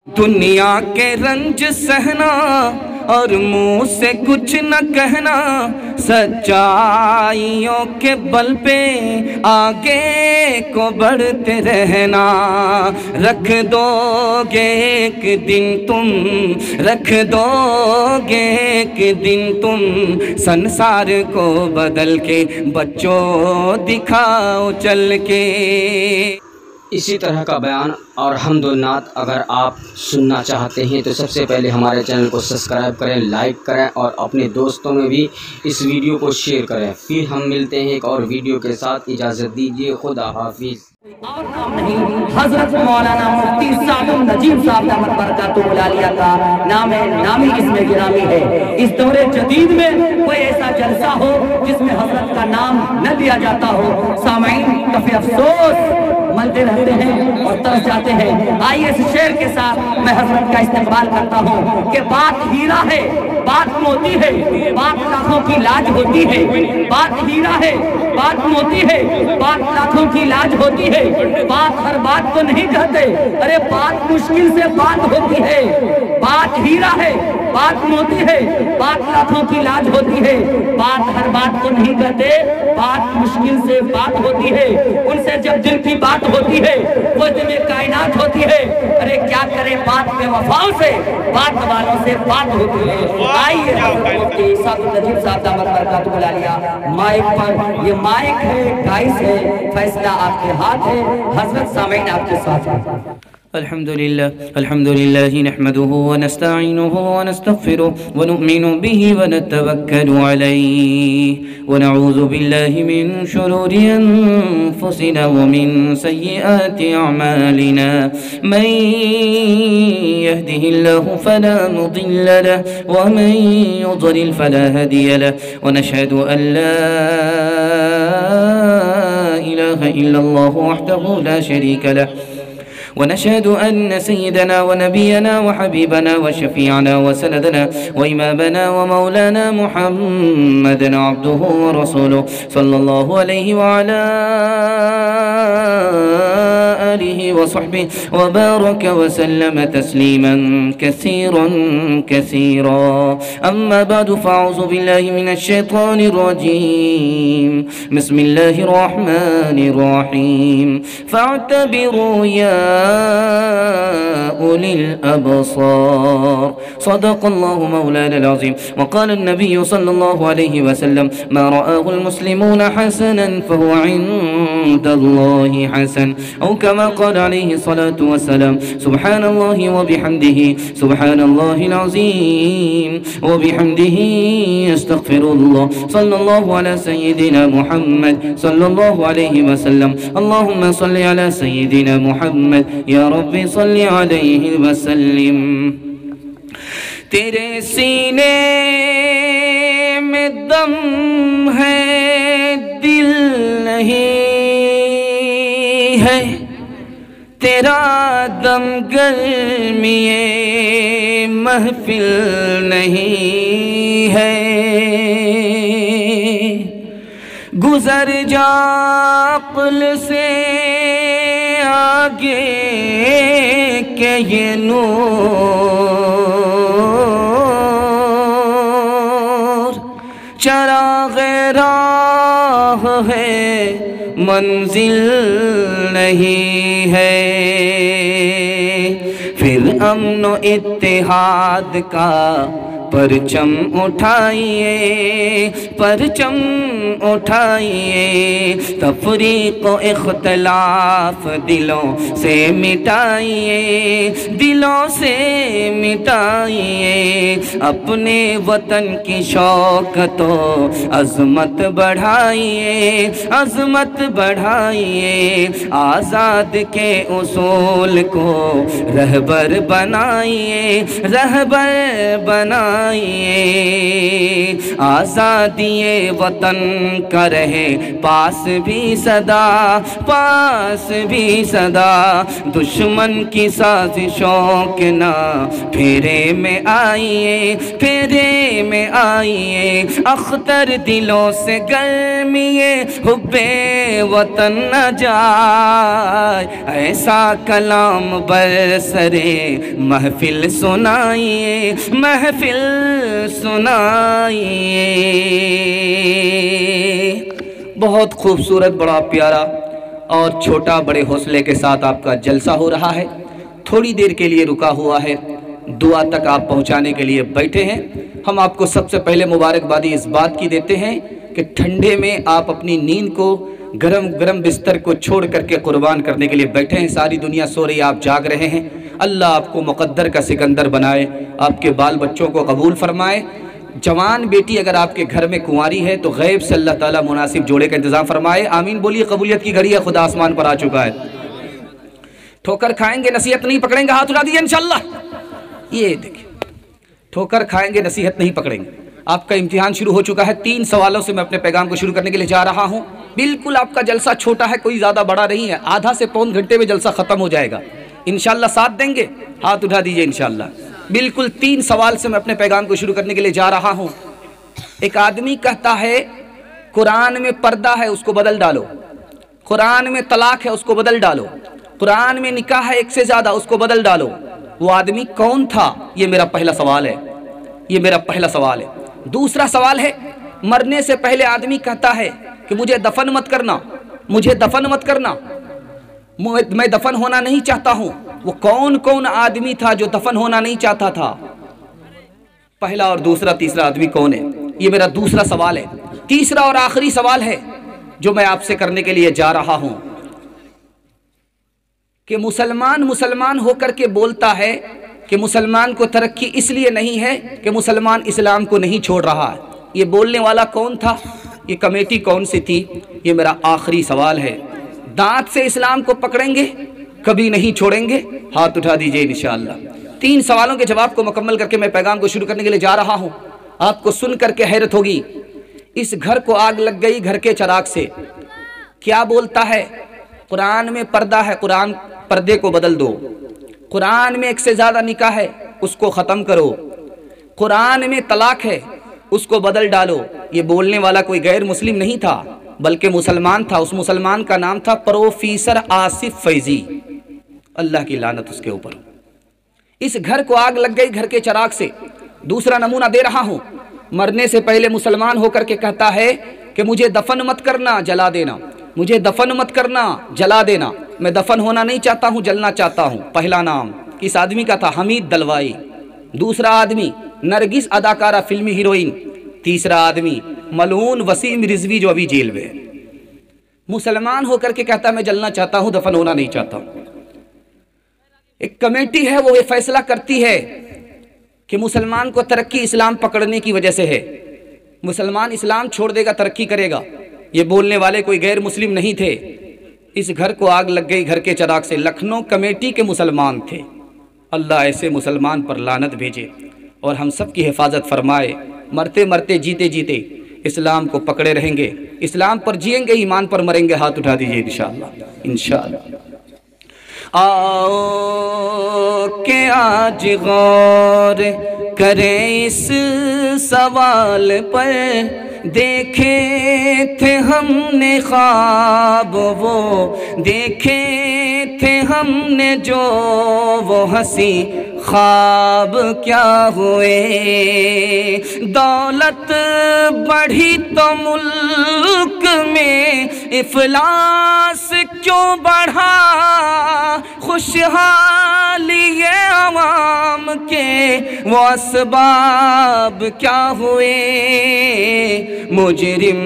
دنیا کے رنج سہنا اور منہ سے کچھ نہ کہنا، سچائیوں کے بل پہ آگے کو بڑھتے رہنا۔ رکھ دو گے ایک دن تم، رکھ دو گے ایک دن تم، سنسار کو بدل کے بچوں دکھاؤ چل کے۔ اسی طرح کا بیان اور حمد و نعت اگر آپ سننا چاہتے ہیں تو سب سے پہلے ہمارے چینل کو سبسکرائب کریں، لائک کریں اور اپنے دوستوں میں بھی اس ویڈیو کو شیئر کریں۔ پھر ہم ملتے ہیں ایک اور ویڈیو کے ساتھ، اجازت دیجیے، خدا حافظ۔ اور نام نہیں، حضرت مولانا مفتی سعد النجیب صاحب دامت برکاتہ العالیہ کا نام ہے، نامی اس میں گرامی ہے۔ اس دور جدید میں کوئی ایسا جلسہ ہو جس میں حضرت کا نام نہ لیا جاتا ہو، سامعین کافی افسوس ملتے رہتے ہیں اور ترس جاتے ہیں۔ آئیے اس شعر کے ساتھ میں حضرت کا استقبال کرتا ہوں کہ بات ہیرا ہے، بات موتی ہے، بات لاکھوں کی لاج ہوتی ہے۔ بات ہیرا ہے، بات موتی ہے، بات لاکھوں کی لاج ہوتی ہے۔ بات ہر بات کو نہیں کہتے، ارے بات مشکل سے بات ہوتی ہے۔ بات ہیرا ہے، بات موتی ہے، بات لاکھوں کی لاج ہوتی ہے۔ بات ہر بات کو نہیں کہتے، بات مشکل سے بات ہوتی ہے۔ ان سے جب دل کی بات ہوتی ہے وہ دل کائنات ہوتی ہے۔ ارے کیا کرے بات بے وفاؤں سے، بات والوں سے بات ہوتی ہے۔ آئیے حضرت مفتی سعد النجیب صاحب دامت برکاتہ العالیہ مائک پر، یہ مائک ہے، گائس ہے، فیصلہ آپ کے ہاتھ ہے، حضرت سامعین آپ کے ساتھ ہے۔ الحمد لله نحمده ونستعينه ونستغفره ونؤمن به ونتوكل عليه ونعوذ بالله من شرور أنفسنا ومن سيئات أعمالنا، من يهده الله فلا مضل له ومن يضلل فلا هادي له، ونشهد أن لا إله إلا الله وحده لا شريك له، ونشهد أن سيدنا ونبينا وحبيبنا وشفيعنا وسندنا وإمامنا ومولانا محمدا عبده ورسوله صلى الله عليه وعلى آله وصحبه وبارك وسلم تسليما كثيرا كثيرا، أما بعد فأعوذ بالله من الشيطان الرجيم، بسم الله الرحمن الرحيم، فاعتبروا يا أولي الأبصار، صدق الله مولانا العظيم، وقال النبي صلى الله عليه وسلم ما رآه المسلمون حسنا فهو عند الله حسن، أو كما قال عليه الصلاة والسلام، سبحان الله وبحمده سبحان الله العظيم وبحمده استغفر الله، صلى الله على سيدنا محمد صلى الله عليه وسلم، اللهم صل على سيدنا محمد یا رب صلی علیہ وسلم۔ تیرے سینے میں دم ہے دل نہیں ہے، تیرا دم گرمی محفل نہیں ہے، گزر جا عقل سے آگے کہ یہ نور چراغ راہ ہے منزل نہیں ہے، پھر امن و اتحاد کا پرچم اٹھائیے، پرچم اٹھائیے، تفریق و اختلاف دلوں سے مٹائیے، دلوں سے مٹائیے، اپنے وطن کی شوکت و عظمت بڑھائیے، عظمت بڑھائیے، آزاد کے اصول کو رہبر بنائیے، رہبر بنائیے، آزادی وطن کا رہے پاس بھی صدا، پاس بھی صدا، دشمن کی سازشوں کے نہ پھیرے میں آئیے، پھیرے میں آئیے، اختر دلوں سے گرمیے حب وطن نہ جائے، ایسا کلام برسرے محفل سنائیے، محفل سنائیے۔ بہت خوبصورت، بڑا پیارا اور چھوٹا بڑے حوصلے کے ساتھ آپ کا جلسہ ہو رہا ہے، تھوڑی دیر کے لیے رکا ہوا ہے، دعا تک آپ پہنچانے کے لیے بیٹھے ہیں۔ ہم آپ کو سب سے پہلے مبارکبادی اس بات کی دیتے ہیں کہ ٹھنڈے میں آپ اپنی نیند کو، گرم گرم بستر کو چھوڑ کر کے قربان کرنے کے لیے بیٹھے ہیں۔ ساری دنیا سو رہی، آپ جاگ رہے ہیں۔ اللہ آپ کو مقدر کا سکندر بنائے، آپ کے بال بچوں کو قبول فرمائے۔ جوان بیٹی اگر آپ کے گھر میں کنواری ہے تو غیب سے اللہ تعالیٰ مناسب جوڑے کا انتظام فرمائے۔ آمین بولیے، قبولیت کی گھڑی ہے، خدا آسمان پر آ چکا ہے۔ ٹھوکر کھائیں گے نصیحت نہیں پکڑیں گے، ہاتھ اٹھا دیجیے انشاءاللہ۔ یہ دیکھیں، ٹھوکر کھائیں گے نصیحت نہیں پکڑیں گے۔ آپ کا امتحان شروع ہو چکا ہے۔ 3 سوالوں سے میں اپنے پیغام کو شروع کرنے کے لیے جا رہا ہوں۔ بالکل آپ کا جلسہ چھوٹا ہے، کوئی زیادہ بڑا نہیں ہے، آدھا سے پون گھنٹے میں جلسہ ختم ہو جائے گا انشاءاللہ۔ ساتھ دیں گے؟ ہاتھ اٹھا دیجیے انشاءاللہ۔ بالکل 3 سوال سے میں اپنے پیغام کو شروع کرنے کے لیے جا رہا ہوں۔ ایک آدمی کہتا ہے قرآن میں پردہ ہے، اس کو بدل ڈالو، قرآن میں طلاق ہے، اس کو بدل ڈالو، قرآن میں نکاح ہے 1 سے زیادہ، اس کو بدل ڈالو۔ وہ آدمی کون تھا؟ یہ میرا پہلا سوال ہے، یہ میرا پہلا سوال ہے۔ دوسرا سوال ہے، مرنے سے پہلے آدمی کہتا ہے کہ مجھے دفن مت کرنا، مجھے دفن مت کرنا، میں دفن ہونا نہیں چاہتا ہوں۔ وہ کون آدمی تھا جو دفن ہونا نہیں چاہتا تھا؟ پہلا اور دوسرا تیسرا آدمی کون ہے؟ یہ میرا دوسرا سوال ہے۔ تیسرا اور آخری سوال ہے جو میں آپ سے کرنے کے لیے جا رہا ہوں کہ مسلمان ہو کر کے بولتا ہے کہ مسلمان کو ترقی اس لیے نہیں ہے کہ مسلمان اسلام کو نہیں چھوڑ رہا ہے۔ یہ بولنے والا کون تھا؟ یہ کمیٹی کون سی تھی؟ یہ میرا آخری سوال ہے۔ دانت سے اسلام کو پکڑیں گے، کبھی نہیں چھوڑیں گے؟ ہاتھ اٹھا دیجئے انشاءاللہ۔ 3 سوالوں کے جواب کو مکمل کر کے میں پیغام کو شروع کرنے کے لیے جا رہا ہوں۔ آپ کو سن کر کے حیرت ہوگی، اس گھر کو آگ لگ گئی گھر کے چراغ سے۔ کیا بولتا ہے؟ قرآن میں پردہ ہے، قرآن پردے کو بدل دو۔ قرآن میں 1 سے زیادہ نکاح ہے، اس کو ختم کرو۔ قرآن میں طلاق ہے، اس کو بدل ڈالو۔ یہ بولنے والا کوئی غیر مسلم نہیں تھا بلکہ مسلمان تھا۔ اس مسلمان کا نام تھا پروفیسر آصف فیضی، اللہ کی لعنت اس کے اوپر۔ اس گھر کو آگ لگ گئی گھر کے چراغ سے۔ دوسرا نمونہ دے رہا ہوں، مرنے سے پہلے مسلمان ہو کر کے کہتا ہے کہ مجھے دفن مت کرنا، جلا دینا، مجھے دفن مت کرنا، جلا دینا، میں دفن ہونا نہیں چاہتا ہوں، جلنا چاہتا ہوں۔ پہلا نام کس آدمی کا تھا؟ حمید دلوائی۔ دوسرا آدمی نرگس اداکارہ فلمی ہیروئن۔ تیسرا آدمی ملعون وسیم رضوی جو ابھی جیل میں ہے۔ مسلمان ہو کر کے کہتا ہے میں جلنا چاہتا ہوں، دفن ہونا نہیں چاہتا ہوں۔ ایک کمیٹی ہے، وہ یہ فیصلہ کرتی ہے کہ مسلمان کو ترقی اسلام پکڑنے کی وجہ سے ہے، مسلمان اسلام چھوڑ دے گا ترقی کرے گا۔ یہ بولنے والے کوئی غیر مسلم نہیں تھے۔ اس گھر کو آگ لگ گئی گھر کے چراغ سے، لکھنؤ کمیٹی کے مسلمان تھے۔ اللہ ایسے مسلمان پر لعنت بھیجے اور ہم سب کی حفاظت فرمائے۔ مرتے مرتے جیتے جیتے اسلام کو پکڑے رہیں گے، اسلام پر جئیں گے، ایمان پر مریں گے۔ ہاتھ اٹھا دیجئے انشاءاللہ، انشاءاللہ۔ آؤ کہ آج غور کریں اس سوال پر، دیکھے تھے ہم نے خواب وہ، دیکھے تھے ہم نے جو وہ ہنسی خواب کیا ہوئے۔ دولت بڑھی تو ملک میں افلاس کیوں بڑھا، خوشحالی عوام کے وہ اسباب کیا ہوئے۔ مجرم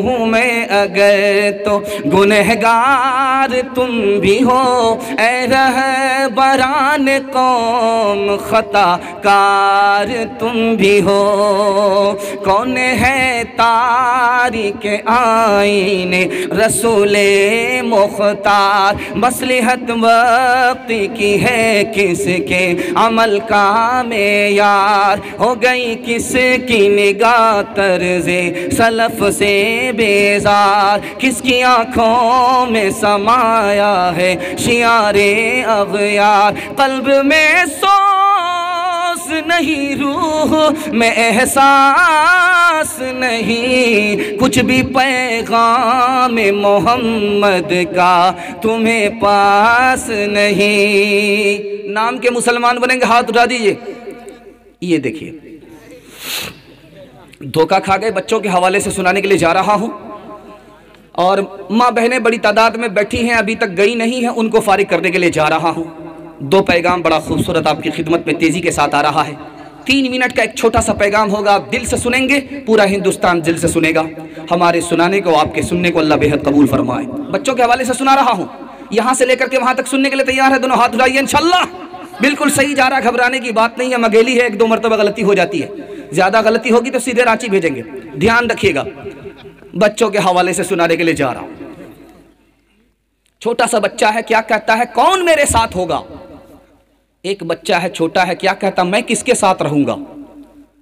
ہوں میں اگر تو گنہگار تم بھی ہو، اے رہبران قوم خطا کار تم بھی ہو۔ کون ہے تاریک آئین رسول مختار، مصلحت وقت کی ہے کس کے عمل کا معیار، ہو گئی کس کی نگاہ طرز سلف سے بیزار، کس کی آنکھوں میں سمایا ہے شعار اغیار، قلب میں سو نہیں روح میں احساس نہیں، کچھ بھی پیغام محمد کا تمہیں پاس نہیں۔ نام کے مسلمان بنیں گے ہاتھ اٹھا دیجئے۔ یہ دیکھیے دھوکہ کھا گئے، بچوں کے حوالے سے سنانے کے لیے جا رہا ہوں، اور ماں بہنیں بڑی تعداد میں بیٹھی ہیں، ابھی تک گئی نہیں ہیں، ان کو فارغ کرنے کے لیے جا رہا ہوں۔ دو پیغام بڑا خوبصورت آپ کی خدمت میں تیزی کے ساتھ آ رہا ہے۔ 3 منٹ کا ایک چھوٹا سا پیغام ہوگا، آپ دل سے سنیں گے، پورا ہندوستان دل سے سنے گا۔ ہمارے سنانے کو، آپ کے سننے کو اللہ بے حد قبول فرمائے۔ بچوں کے حوالے سے سنا رہا ہوں، یہاں سے لے کر کے وہاں تک سننے کے لیے تیار ہے؟ دونوں ہاتھ اٹھائیے انشاءاللہ۔ بالکل صحیح جا رہا، گھبرانے کی بات نہیں ہے، مگیلی ہے، 1-2 مرتبہ غلطی ہو جاتی ہے، زیادہ غلطی ہوگی تو سیدھے رانچی بھیجیں گے، دھیان رکھیے گا۔ بچوں کے حوالے سے سنانے کے لیے جا رہا ہوں۔ چھوٹا سا بچہ ہے، کیا کہتا ہے؟ کون میرے ساتھ ہوگا؟ ایک بچہ ہے چھوٹا ہے، کیا کہتا میں کس کے ساتھ رہوں گا؟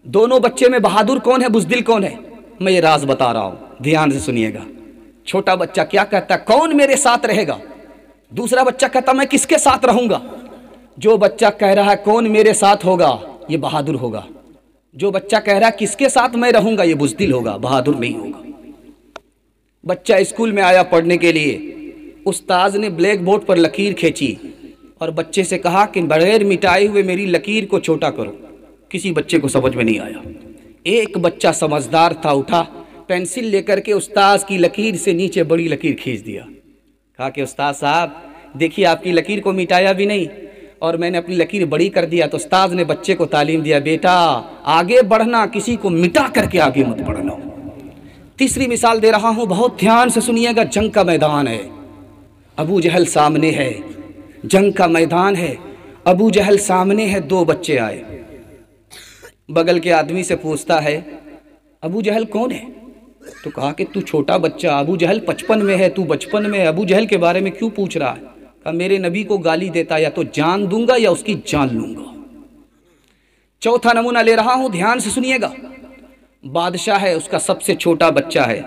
دونوں بچے میں بہادر کون ہے، بزدل کون ہے؟ میں یہ راز بتا رہا ہوں، دھیان سے سنیے گا۔ چھوٹا بچہ کیا کہتا ہے؟ کون میرے ساتھ رہے گا؟ دوسرا بچہ کہتا میں کس کے ساتھ رہوں گا؟ جو بچہ کہہ رہا ہے کون میرے ساتھ ہوگا، یہ بہادر ہوگا۔ جو بچہ کہہ رہا ہے کس کے ساتھ میں رہوں گا، یہ بزدل ہوگا، بہادر نہیں ہوگا۔ بچہ اسکول میں آیا پڑھنے کے لیے، استاذ نے بلیک بورڈ پر لکیر کھینچی اور بچے سے کہا کہ بغیر مٹائے ہوئے میری لکیر کو چھوٹا کرو۔ کسی بچے کو سمجھ میں نہیں آیا۔ ایک بچہ سمجھدار تھا، اٹھا پینسل لے کر کے استاذ کی لکیر سے نیچے بڑی لکیر کھینچ دیا۔ کہا کہ استاذ صاحب دیکھیے آپ کی لکیر کو مٹایا بھی نہیں اور میں نے اپنی لکیر بڑی کر دیا۔ تو استاذ نے بچے کو تعلیم دیا، بیٹا آگے بڑھنا، کسی کو مٹا کر کے آگے مت بڑھنا۔ تیسری مثال دے رہا ہوں، بہت دھیان سے سنیے گا۔ جنگ کا میدان ہے، ابو جہل سامنے ہے، جنگ کا میدان ہے، ابو جہل سامنے ہے۔ 2 بچے آئے، بغل کے آدمی سے پوچھتا ہے ابو جہل کون ہے؟ تو کہا کہ تو چھوٹا بچہ، ابو جہل 55 میں ہے، تو 55 میں ہے، ابو جہل کے بارے میں کیوں پوچھ رہا ہے؟ کہا میرے نبی کو گالی دیتا، یا تو جان دوں گا یا اس کی جان لوں گا۔ چوتھا نمونہ لے رہا ہوں، دھیان سے سنیے گا۔ بادشاہ ہے، اس کا سب سے چھوٹا بچہ ہے،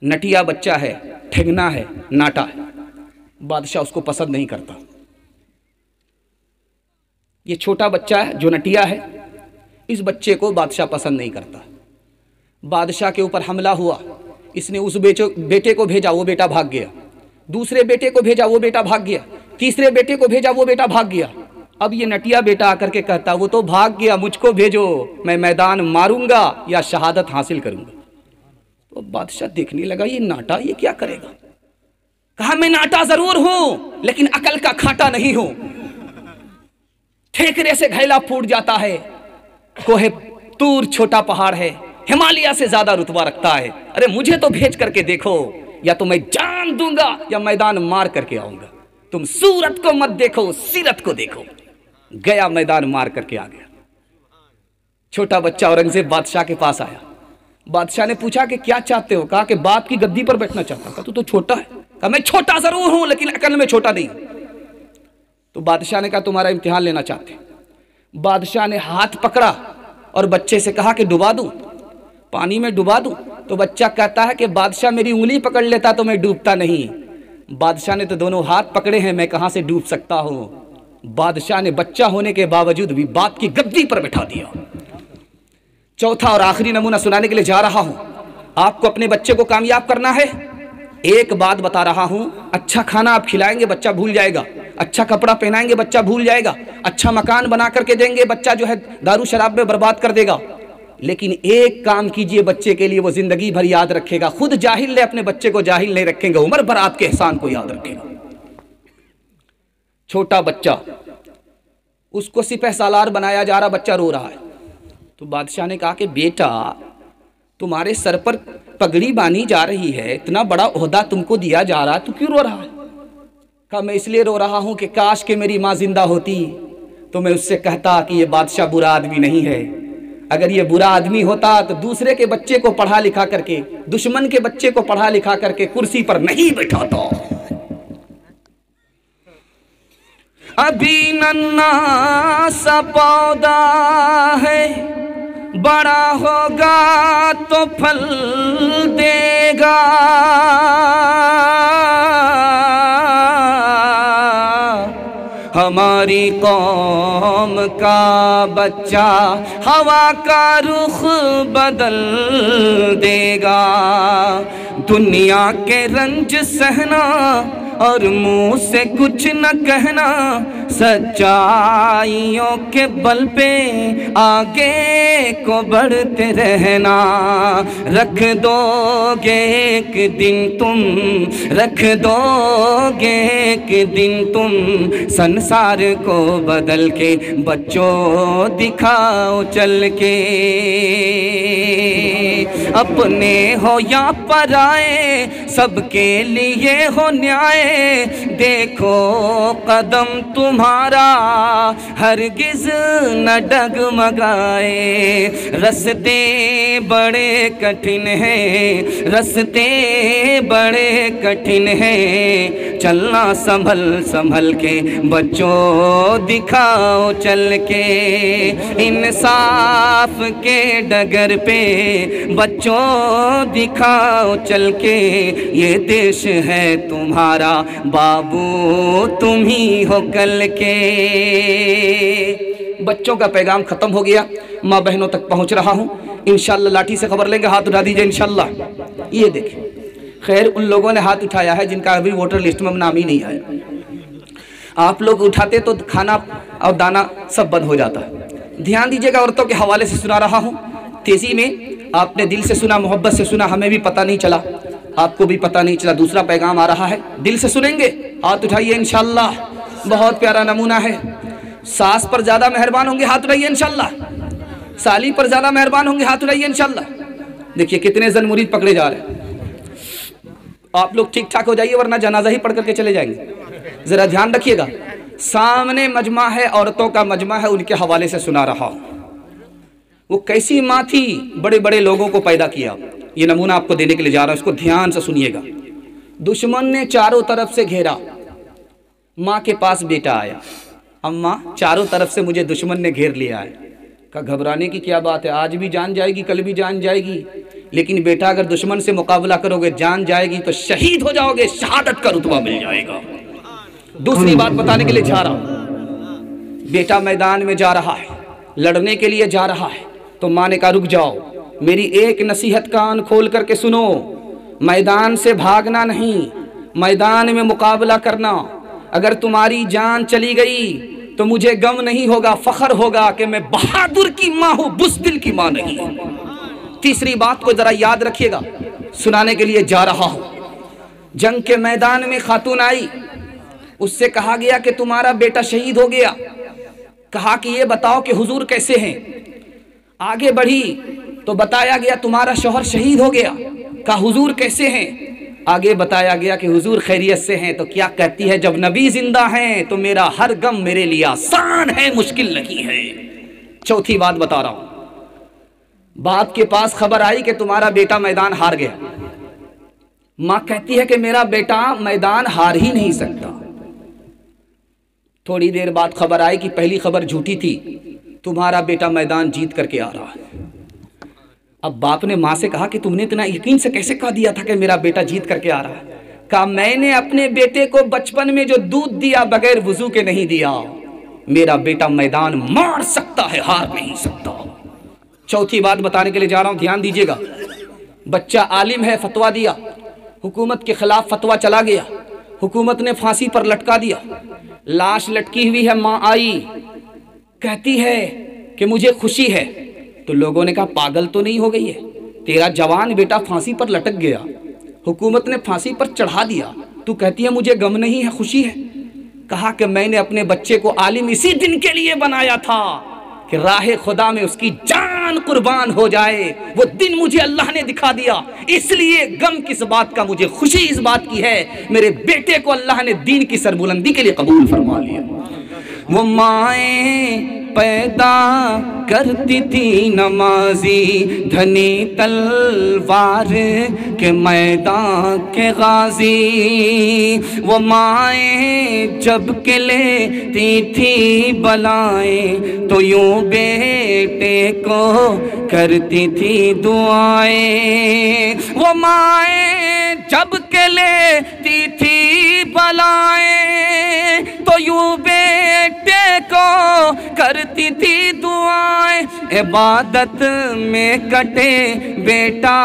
نٹیا بچہ ہے، ٹھگنا ہے، ناٹا ہے۔ بادشاہ اس کو پسند نہیں کرتا۔ یہ چھوٹا بچہ ہے جو نٹیا ہے، اس بچے کو بادشاہ پسند نہیں کرتا۔ بادشاہ کے اوپر حملہ ہوا، اس نے اس بیٹے کو بھیجا، وہ بیٹا بھاگ گیا۔ دوسرے بیٹے کو بھیجا، وہ بیٹا بھاگ گیا۔ تیسرے بیٹے کو بھیجا، وہ بیٹا بھاگ گیا۔ اب یہ نٹیا بیٹا آ کر کے کہتا وہ تو بھاگ گیا، مجھ کو بھیجو، میں میدان ماروں گا یا شہادت حاصل کروں گا۔ تو بادشاہ دیکھنے لگا یہ ناٹا یہ کیا کرے گا۔ کہا میں ناٹا ضرور ہوں لیکن عقل کا کھاٹا نہیں ہوں۔ ٹھیکرے سے گھیلا پھوٹ جاتا ہے، کوہ طور چھوٹا پہاڑ ہے، ہمالیہ سے زیادہ رتبہ رکھتا ہے۔ ارے مجھے تو بھیج کر کے دیکھو، یا تو میں جان دوں گا یا میدان مار کر کے آؤں گا۔ تم صورت کو مت دیکھو، سیرت کو دیکھو۔ گیا، میدان مار کر کے آ گیا۔ چھوٹا بچہ اورنگزیب بادشاہ کے پاس آیا۔ بادشاہ نے پوچھا کہ کیا چاہتے ہو؟ کہا کہ باپ کی گدی پر بیٹھنا چاہتا ہوں۔ کہا تو چھوٹا ہے۔ کہا میں چھوٹا ضرور ہوں لیکن عقل میں چھوٹا نہیں۔ تو بادشاہ نے کہا تمہارا امتحان لینا چاہتے ہیں۔ بادشاہ نے ہاتھ پکڑا اور بچے سے کہا کہ ڈبا دوں، پانی میں ڈبا دوں؟ تو بچہ کہتا ہے کہ بادشاہ میری انگلی پکڑ لیتا تو میں ڈوبتا نہیں۔ بادشاہ نے تو دونوں ہاتھ پکڑے ہیں، میں کہاں سے ڈوب سکتا ہوں؟ بادشاہ نے بچہ ہونے کے باوجود بھی باپ کی گدی پر بٹھا دیا۔ چوتھا اور آخری نمونہ سنانے کے لیے جا رہا ہوں۔ آپ کو اپنے بچے کو کامیاب کرنا ہے، ایک بات بتا رہا ہوں، اچھا کھانا آپ کھلائیں گے بچہ بھول جائے گا، اچھا کپڑا پہنائیں گے بچہ بھول جائے گا، اچھا مکان بنا کر کے دیں گے بچہ جو ہے دارو شراب میں برباد کر دے گا۔ لیکن ایک کام کیجئے بچے کے لیے، وہ زندگی بھر یاد رکھے گا۔ خود جاہل لے اپنے بچے کو جاہل نہیں رکھیں گے، عمر بھر آپ کے احسان کو یاد رکھے گا۔ چھوٹا بچہ، اس کو سپہ سالار بنایا جا رہا، بچہ رو رہا ہے۔ تو بادشاہ نے کہا کہ بیٹا تمہارے سر پر پگڑی باندھی جا رہی ہے، اتنا بڑا عہدہ تم کو دیا جا رہا ہے، تو کیوں رو رہا ہے؟ کہا میں اس لیے رو رہا ہوں کہ کاش کہ میری ماں زندہ ہوتی تو میں اس سے کہتا کہ یہ بادشاہ برا آدمی نہیں ہے۔ اگر یہ برا آدمی ہوتا تو دوسرے کے بچے کو پڑھا لکھا کر کے، دشمن کے بچے کو پڑھا لکھا کر کے کرسی پر نہیں بٹھاتا۔ ابھی ننھا سا پودا ہے، بڑا ہوگا تو پھل دے گا، ہماری قوم کا بچہ ہوا کا رخ بدل دے گا، دنیا کے رنج سہنا اور منہ سے کچھ نہ کہنا، سچائیوں کے بل پہ آگے کو بڑھتے رہنا، رکھ دو گے ایک دن تم، رکھ دو گے ایک دن تم سنسار کو بدل کے، بچوں دکھاؤ چل کے، اپنے ہو یا پرائے سب کے لیے ہو نیائے، دیکھو قدم تمہارا ہرگز نہ ڈگمگائے، رستے بڑے کٹھن ہیں، رستے بڑے کٹھن ہیں، چلنا سنبھل سنبھل کے، بچوں دکھاؤ چل کے، انصاف کے ڈگر پہ بچوں دکھاؤ چل کے، یہ دیش ہے تمہارا بابو تم ہی ہو کل کے۔ بچوں کا پیغام ختم ہو گیا، ماں بہنوں تک پہنچ رہا ہوں، انشاءاللہ لاٹھی سے خبر لیں گے، ہاتھ اٹھا دیجئے انشاءاللہ۔ یہ دیکھیں، خیر ان لوگوں نے ہاتھ اٹھایا ہے جن کا ابھی ووٹر لسٹ میں نام ہی نہیں آیا، آپ لوگ اٹھاتے تو کھانا اور دانا سب بند ہو جاتا ہے۔ دھیان دیجئے گا، عورتوں کے حوالے سے سنا رہا ہوں، تیزی میں آپ نے دل سے سنا، محبت سے سنا، ہمیں بھی پتہ نہیں چلا، آپ کو بھی پتہ نہیں چلا، دوسرا پیغام آ رہا ہے، دل سے سنیں گے، ہاتھ اٹھائیے انشاءاللہ۔ بہت پیارا نمونہ ہے، ساس پر زیادہ مہربان ہوں گے، ہاتھ اٹھائیے انشاءاللہ، سالی پر زیادہ مہربان ہوں گے، ہاتھ اٹھائیے انشاءاللہ۔ دیکھیے کتنے زن مرید پکڑے جا رہے ہیں، آپ لوگ ٹھیک ٹھاک ہو جائیے ورنہ جنازہ ہی پڑھ کر کے چلے جائیں گے۔ ذرا دھیان رکھیے گا، سامنے مجمع ہے، عورتوں کا مجمع ہے، ان کے حوالے سے سنا رہا ہوں۔ وہ کیسی ماں تھی، بڑے بڑے لوگوں کو پیدا کیا، یہ نمونہ آپ کو دینے کے لیے جا رہا ہوں، اس کو دھیان سے سنیے گا۔ دشمن نے چاروں طرف سے گھیرا، ماں کے پاس بیٹا آیا، اماں چاروں طرف سے مجھے دشمن نے گھیر لیا ہے، کہا گھبرانے کی کیا بات ہے، آج بھی جان جائے گی، کل بھی جان جائے گی، لیکن بیٹا اگر دشمن سے مقابلہ کرو گے جان جائے گی تو شہید ہو جاؤ گے، شہادت کا رتبہ مل جائے گا۔ دوسری بات بتانے کے لیے جا رہا ہوں، بیٹا میدان میں جا رہا ہے، لڑنے کے لیے جا رہا ہے، تو ماں نے کہا رک جاؤ، میری ایک نصیحت کان کھول کر کے سنو، میدان سے بھاگنا نہیں، میدان میں مقابلہ کرنا، اگر تمہاری جان چلی گئی تو مجھے غم نہیں ہوگا، فخر ہوگا کہ میں بہادر کی ماں ہوں، بزدل کی ماں نہیں۔ تیسری بات کو ذرا یاد رکھیے گا، سنانے کے لیے جا رہا ہوں، جنگ کے میدان میں خاتون آئی، اس سے کہا گیا کہ تمہارا بیٹا شہید ہو گیا، کہا کہ یہ بتاؤ کہ حضور کیسے ہیں، آگے بڑھی تو بتایا گیا تمہارا شوہر شہید ہو گیا، کہا حضور کیسے ہیں، آگے بتایا گیا کہ حضور خیریت سے ہیں، تو کیا کہتی ہے جب نبی زندہ ہیں تو میرا ہر غم میرے لیے آسان ہے، مشکل نہیں ہے۔ چوتھی بات بتا رہا ہوں، باپ کے پاس خبر آئی کہ تمہارا بیٹا میدان ہار گیا، ماں کہتی ہے کہ میرا بیٹا میدان ہار ہی نہیں سکتا۔ تھوڑی دیر بعد خبر آئی کہ پہلی خبر جھوٹی تھی، تمہارا بیٹا میدان جیت کر کے آ رہا ہے۔ اب باپ نے ماں سے کہا کہ تم نے اتنا یقین سے کیسے کہا دیا تھا کہ میرا بیٹا جیت کر کے آ رہا ہے؟ کہا میں نے اپنے بیٹے کو بچپن میں جو دودھ دیا بغیر وضو کے نہیں دیا، میرا بیٹا میدان مار سکتا ہے، ہار نہیں سکتا۔ چوتھی بات بتانے کے لیے جا رہا ہوں، دھیان دیجیے گا، بچہ عالم ہے، فتویٰ دیا، حکومت کے خلاف فتویٰ چلا گیا، حکومت نے پھانسی پر لٹکا دیا، لاش لٹکی ہوئی ہے، ماں آئی کہتی ہے کہ مجھے خوشی ہے، تو لوگوں نے کہا پاگل تو نہیں ہو گئی ہے، تیرا جوان بیٹا پھانسی پر لٹک گیا، حکومت نے پھانسی پر چڑھا دیا، تو کہتی ہے مجھے غم نہیں ہے، خوشی ہے۔ کہا کہ میں نے اپنے بچے کو عالم اسی دن کے لیے بنایا تھا کہ راہ خدا میں اس کی جان قربان ہو جائے، وہ دن مجھے اللہ نے دکھا دیا، اس لیے غم کس بات کا، مجھے خوشی اس بات کی ہے میرے بیٹے کو اللہ نے دین کی سربلندی کے لیے قبول فرما لیا۔ وہ مائیں پیدا کرتی تھی نمازی، دھنی تلوار کے میدان کے غازی، وہ مائیں جب کہ لیتی تھی بلائیں تو یوں بیٹے کو کرتی تھی دعائیں، وہ مائیں جب سب کے لیتی تھی بلائیں، تو یوں بیٹے کو کرتی تھی دعائیں، عبادت میں کٹے بیٹا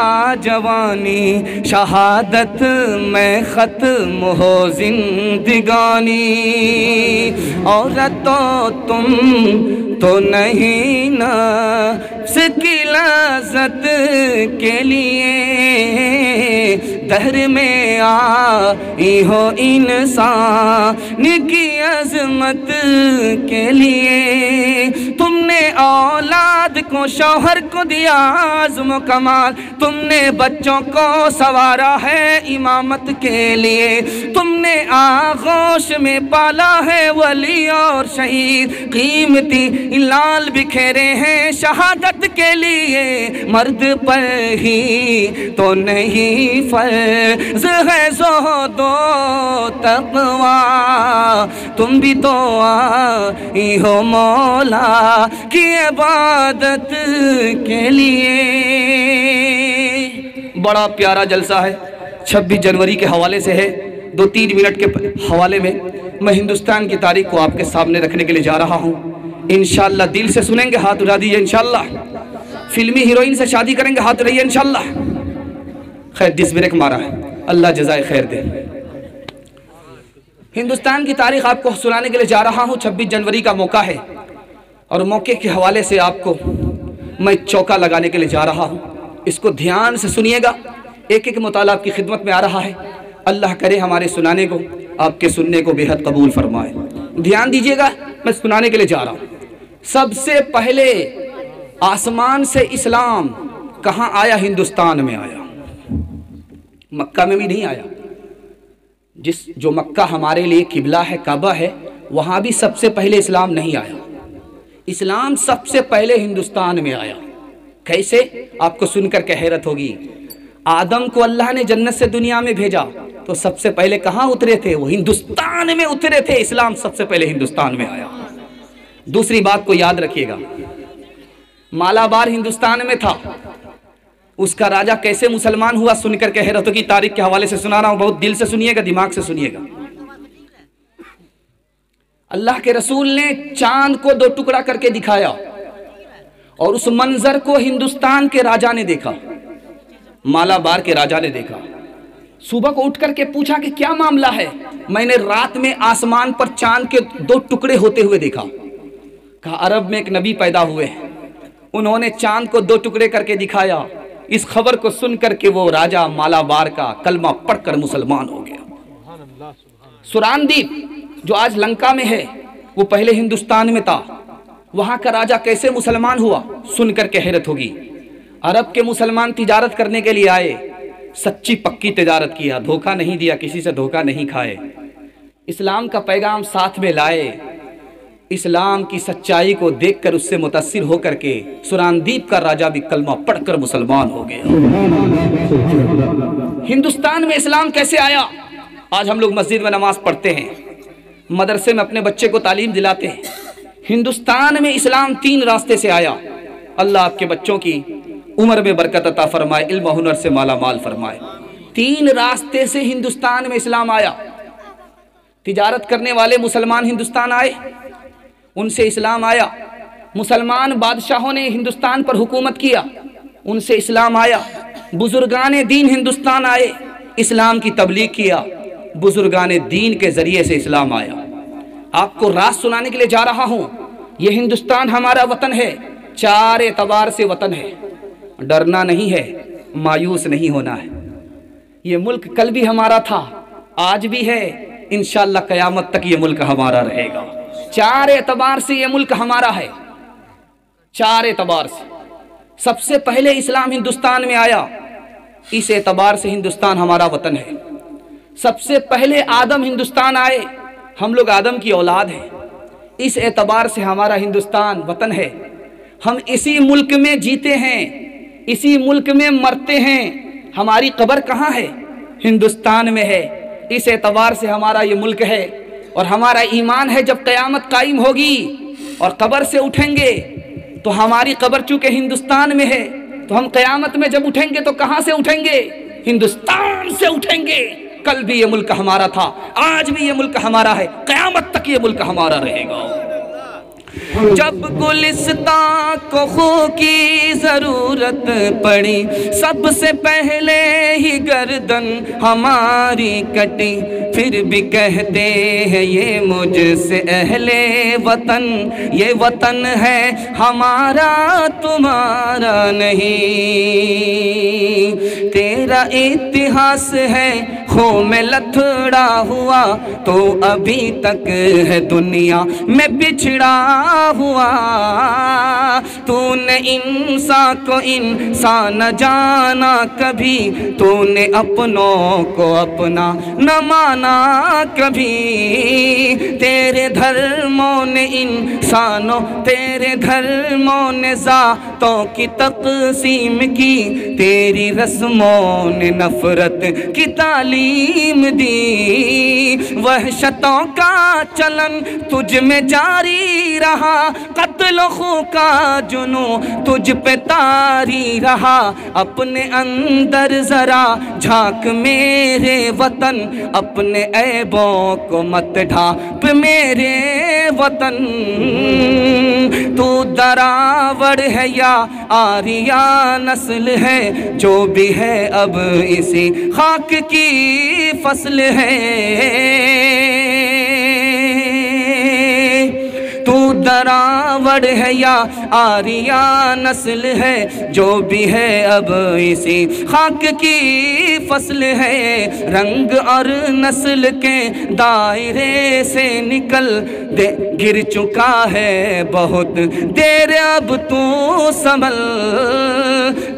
جوانی، شہادت میں ختم ہو زندگانی، عورتوں تم تو نہیں نفس کی لذت کے لیے، دہر میں آئی ہو انسان کی عظمت کے لیے، تم نے اولاد کو شوہر کو دیا عزم و کمال، تم نے بچوں کو سوارا ہے امامت کے لیے، تم نے آغوش میں پالا ہے ولی اور شہید، قیمتی لال بکھیرے ہیں شہادت کے لیے، مرد پر ہی تو نہیں فرض ہے زہد و تقوی، تم بھی تو آئی ہو مولا کی عبادت کے لیے۔ بڑا پیارا جلسہ ہے، 26 جنوری کے حوالے سے ہے، 2-3 منٹ کے حوالے میں میں ہندوستان کی تاریخ کو آپ کے سامنے رکھنے کے لیے جا رہا ہوں۔ انشاءاللہ دل سے سنیں گے، ہاتھ اٹھا دیجئے انشاءاللہ۔ فلمی ہیروئن سے شادی کریں گے، ہاتھ اٹھائیے انشاءاللہ۔ خیر ڈس بریک مارا ہے، اللہ جزائے خیر دے۔ ہندوستان کی تاریخ آپ کو سنانے کے لیے جا رہا ہوں، 26 جنوری کا موقع ہے، اور موقع کے حوالے سے آپ کو میں چوکا لگانے کے لیے جا رہا ہوں۔ اس کو دھیان سے سنیے گا، ایک ایک مطالعہ آپ کی خدمت میں آ رہا ہے۔ اللہ کرے ہمارے سنانے کو، آپ کے سننے کو بے حد قبول فرمائے۔ دھیان دیجئے گا، میں سنانے کے لیے جا رہا ہوں۔ سب سے پہلے آسمان سے اسلام کہاں آیا؟ ہندوستان میں آیا، مکہ میں بھی نہیں آیا۔ جو مکہ ہمارے لیے قبلہ ہے، کعبہ ہے، وہاں بھی سب سے پہلے اسلام نہیں آیا۔ اسلام سب سے پہلے ہندوستان میں آیا۔ کیسے؟ آپ کو سن کر کے حیرت ہوگی۔ آدم کو اللہ نے جنت سے دنیا میں بھیجا تو سب سے پہلے کہاں اترے تھے؟ وہ ہندوستان میں اترے تھے۔ اسلام سب سے پہلے ہندوستان میں آیا۔ دوسری بات کو یاد رکھیے گا، مالابار ہندوستان میں تھا، اس کا راجہ کیسے مسلمان ہوا؟ سن کر کے حیرت ہوگی۔ تاریخ کے حوالے سے سنا رہا ہوں، بہت دل سے سنیے گا، دماغ سے سنیے گا۔ اللہ کے رسول نے چاند کو 2 ٹکڑا کر کے دکھایا، اور اس منظر کو ہندوستان کے راجہ نے دیکھا، مالابار کے راجہ نے دیکھا۔ صبح کو اٹھ کر کے پوچھا کہ کیا معاملہ ہے؟ میں نے رات میں آسمان پر چاند کے 2 ٹکڑے ہوتے ہوئے دیکھا۔ کہا عرب میں ایک نبی پیدا ہوئے ہیں، انہوں نے چاند کو 2 ٹکڑے کر کے دکھایا۔ اس خبر کو سن کر کے وہ راجہ مالابار کا کلمہ پڑھ کر مسلمان ہو گیا۔ سراندیپ جو آج لنکا میں ہے، وہ پہلے ہندوستان میں تھا۔ وہاں کا راجہ کیسے مسلمان ہوا؟ سن کر کے حیرت ہوگی۔ عرب کے مسلمان تجارت کرنے کے لیے آئے، سچی پکی تجارت کیا، دھوکہ نہیں دیا، کسی سے دھوکہ نہیں کھائے، اسلام کا پیغام ساتھ میں لائے۔ اسلام کی سچائی کو دیکھ کر اس سے متاثر ہو کر کے سراندیپ کا راجہ بھی کلمہ پڑھ کر مسلمان ہو گیا۔ ہندوستان میں اسلام کیسے آیا؟ آج ہم لوگ مسجد میں نماز پڑھتے ہیں، مدرسے میں اپنے بچے کو تعلیم دلاتے ہیں۔ ہندوستان میں اسلام 3 راستے سے آیا۔ اللہ آپ کے بچوں کی عمر میں برکت عطا فرمائے، علم و ہنر سے مالا مال فرمائے۔ 3 راستے سے ہندوستان میں اسلام آیا۔ تجارت کرنے والے مسلمان ہندوستان آئے، ان سے اسلام آیا۔ مسلمان بادشاہوں نے ہندوستان پر حکومت کیا، ان سے اسلام آیا۔ بزرگان دین ہندوستان آئے، اسلام کی تبلیغ کیا، بزرگان دین کے ذریعے سے اسلام آیا۔ آپ کو راز سنانے کے لیے جا رہا ہوں۔ یہ ہندوستان ہمارا وطن ہے، 4 اعتبار سے وطن ہے۔ ڈرنا نہیں ہے، مایوس نہیں ہونا ہے۔ یہ ملک کل بھی ہمارا تھا، آج بھی ہے، انشاءاللہ قیامت تک یہ ملک ہمارا رہے گا۔ 4 اعتبار سے یہ ملک ہمارا ہے، 4 اعتبار سے۔ سب سے پہلے اسلام ہندوستان میں آیا، اس اعتبار سے ہندوستان ہمارا وطن ہے۔ سب سے پہلے آدم ہندوستان آئے، ہم لوگ آدم کی اولاد ہیں، اس اعتبار سے ہمارا ہندوستان وطن ہے۔ ہم اسی ملک میں جیتے ہیں، اسی ملک میں مرتے ہیں۔ ہماری قبر کہاں ہے؟ ہندوستان میں ہے، اس اعتبار سے ہمارا یہ ملک ہے۔ اور ہمارا ایمان ہے جب قیامت قائم ہوگی اور قبر سے اٹھیں گے تو ہماری قبر چونکہ ہندوستان میں ہے، تو ہم قیامت میں جب اٹھیں گے تو کہاں سے اٹھیں گے؟ ہندوستان سے اٹھیں گے۔ کل بھی یہ ملک ہمارا تھا، آج بھی یہ ملک ہمارا ہے، قیامت تک یہ ملک ہمارا رہے گا۔ جب گلستان کو خو کی ضرورت پڑی، سب سے پہلے ہی گردن ہماری کٹی، پھر بھی کہتے ہیں یہ مجھ سے اہل وطن، یہ وطن ہے ہمارا تمہارا نہیں۔ تیرا اتہاس ہے خوں میں لتھڑا ہوا، تو ابھی تک ہے دنیا میں بچھڑا ہوا۔ تو نے انسان کو انسان نہ جانا کبھی، تو نے اپنوں کو اپنا نہ مانا کبھی۔ تیرے دھرموں نے انسانوں، تیرے دھرموں نے ذاتوں کی تقسیم کی، تیری رسموں نے نفرت کی تعلیم دی۔ وحشتوں کا چلن تجھ میں جاری رہا، قتل و خون کا جنون تجھ پہ طاری رہا۔ اپنے اندر ذرا جھانک میرے وطن، اپنے عیبوں کو مت ڈھانپ میرے وطن۔ تو دراوڑ ہے یا آریہ نسل ہے، جو بھی ہے اب اسی خاک کی فصل ہے۔ تو دراوڑ ہے یا آریہ نسل ہے، جو بھی ہے اب اسی خاک کی فصل ہے۔ رنگ اور نسل کے دائرے سے نکل دے، گر چکا ہے بہت دیر اب تو سنبھل۔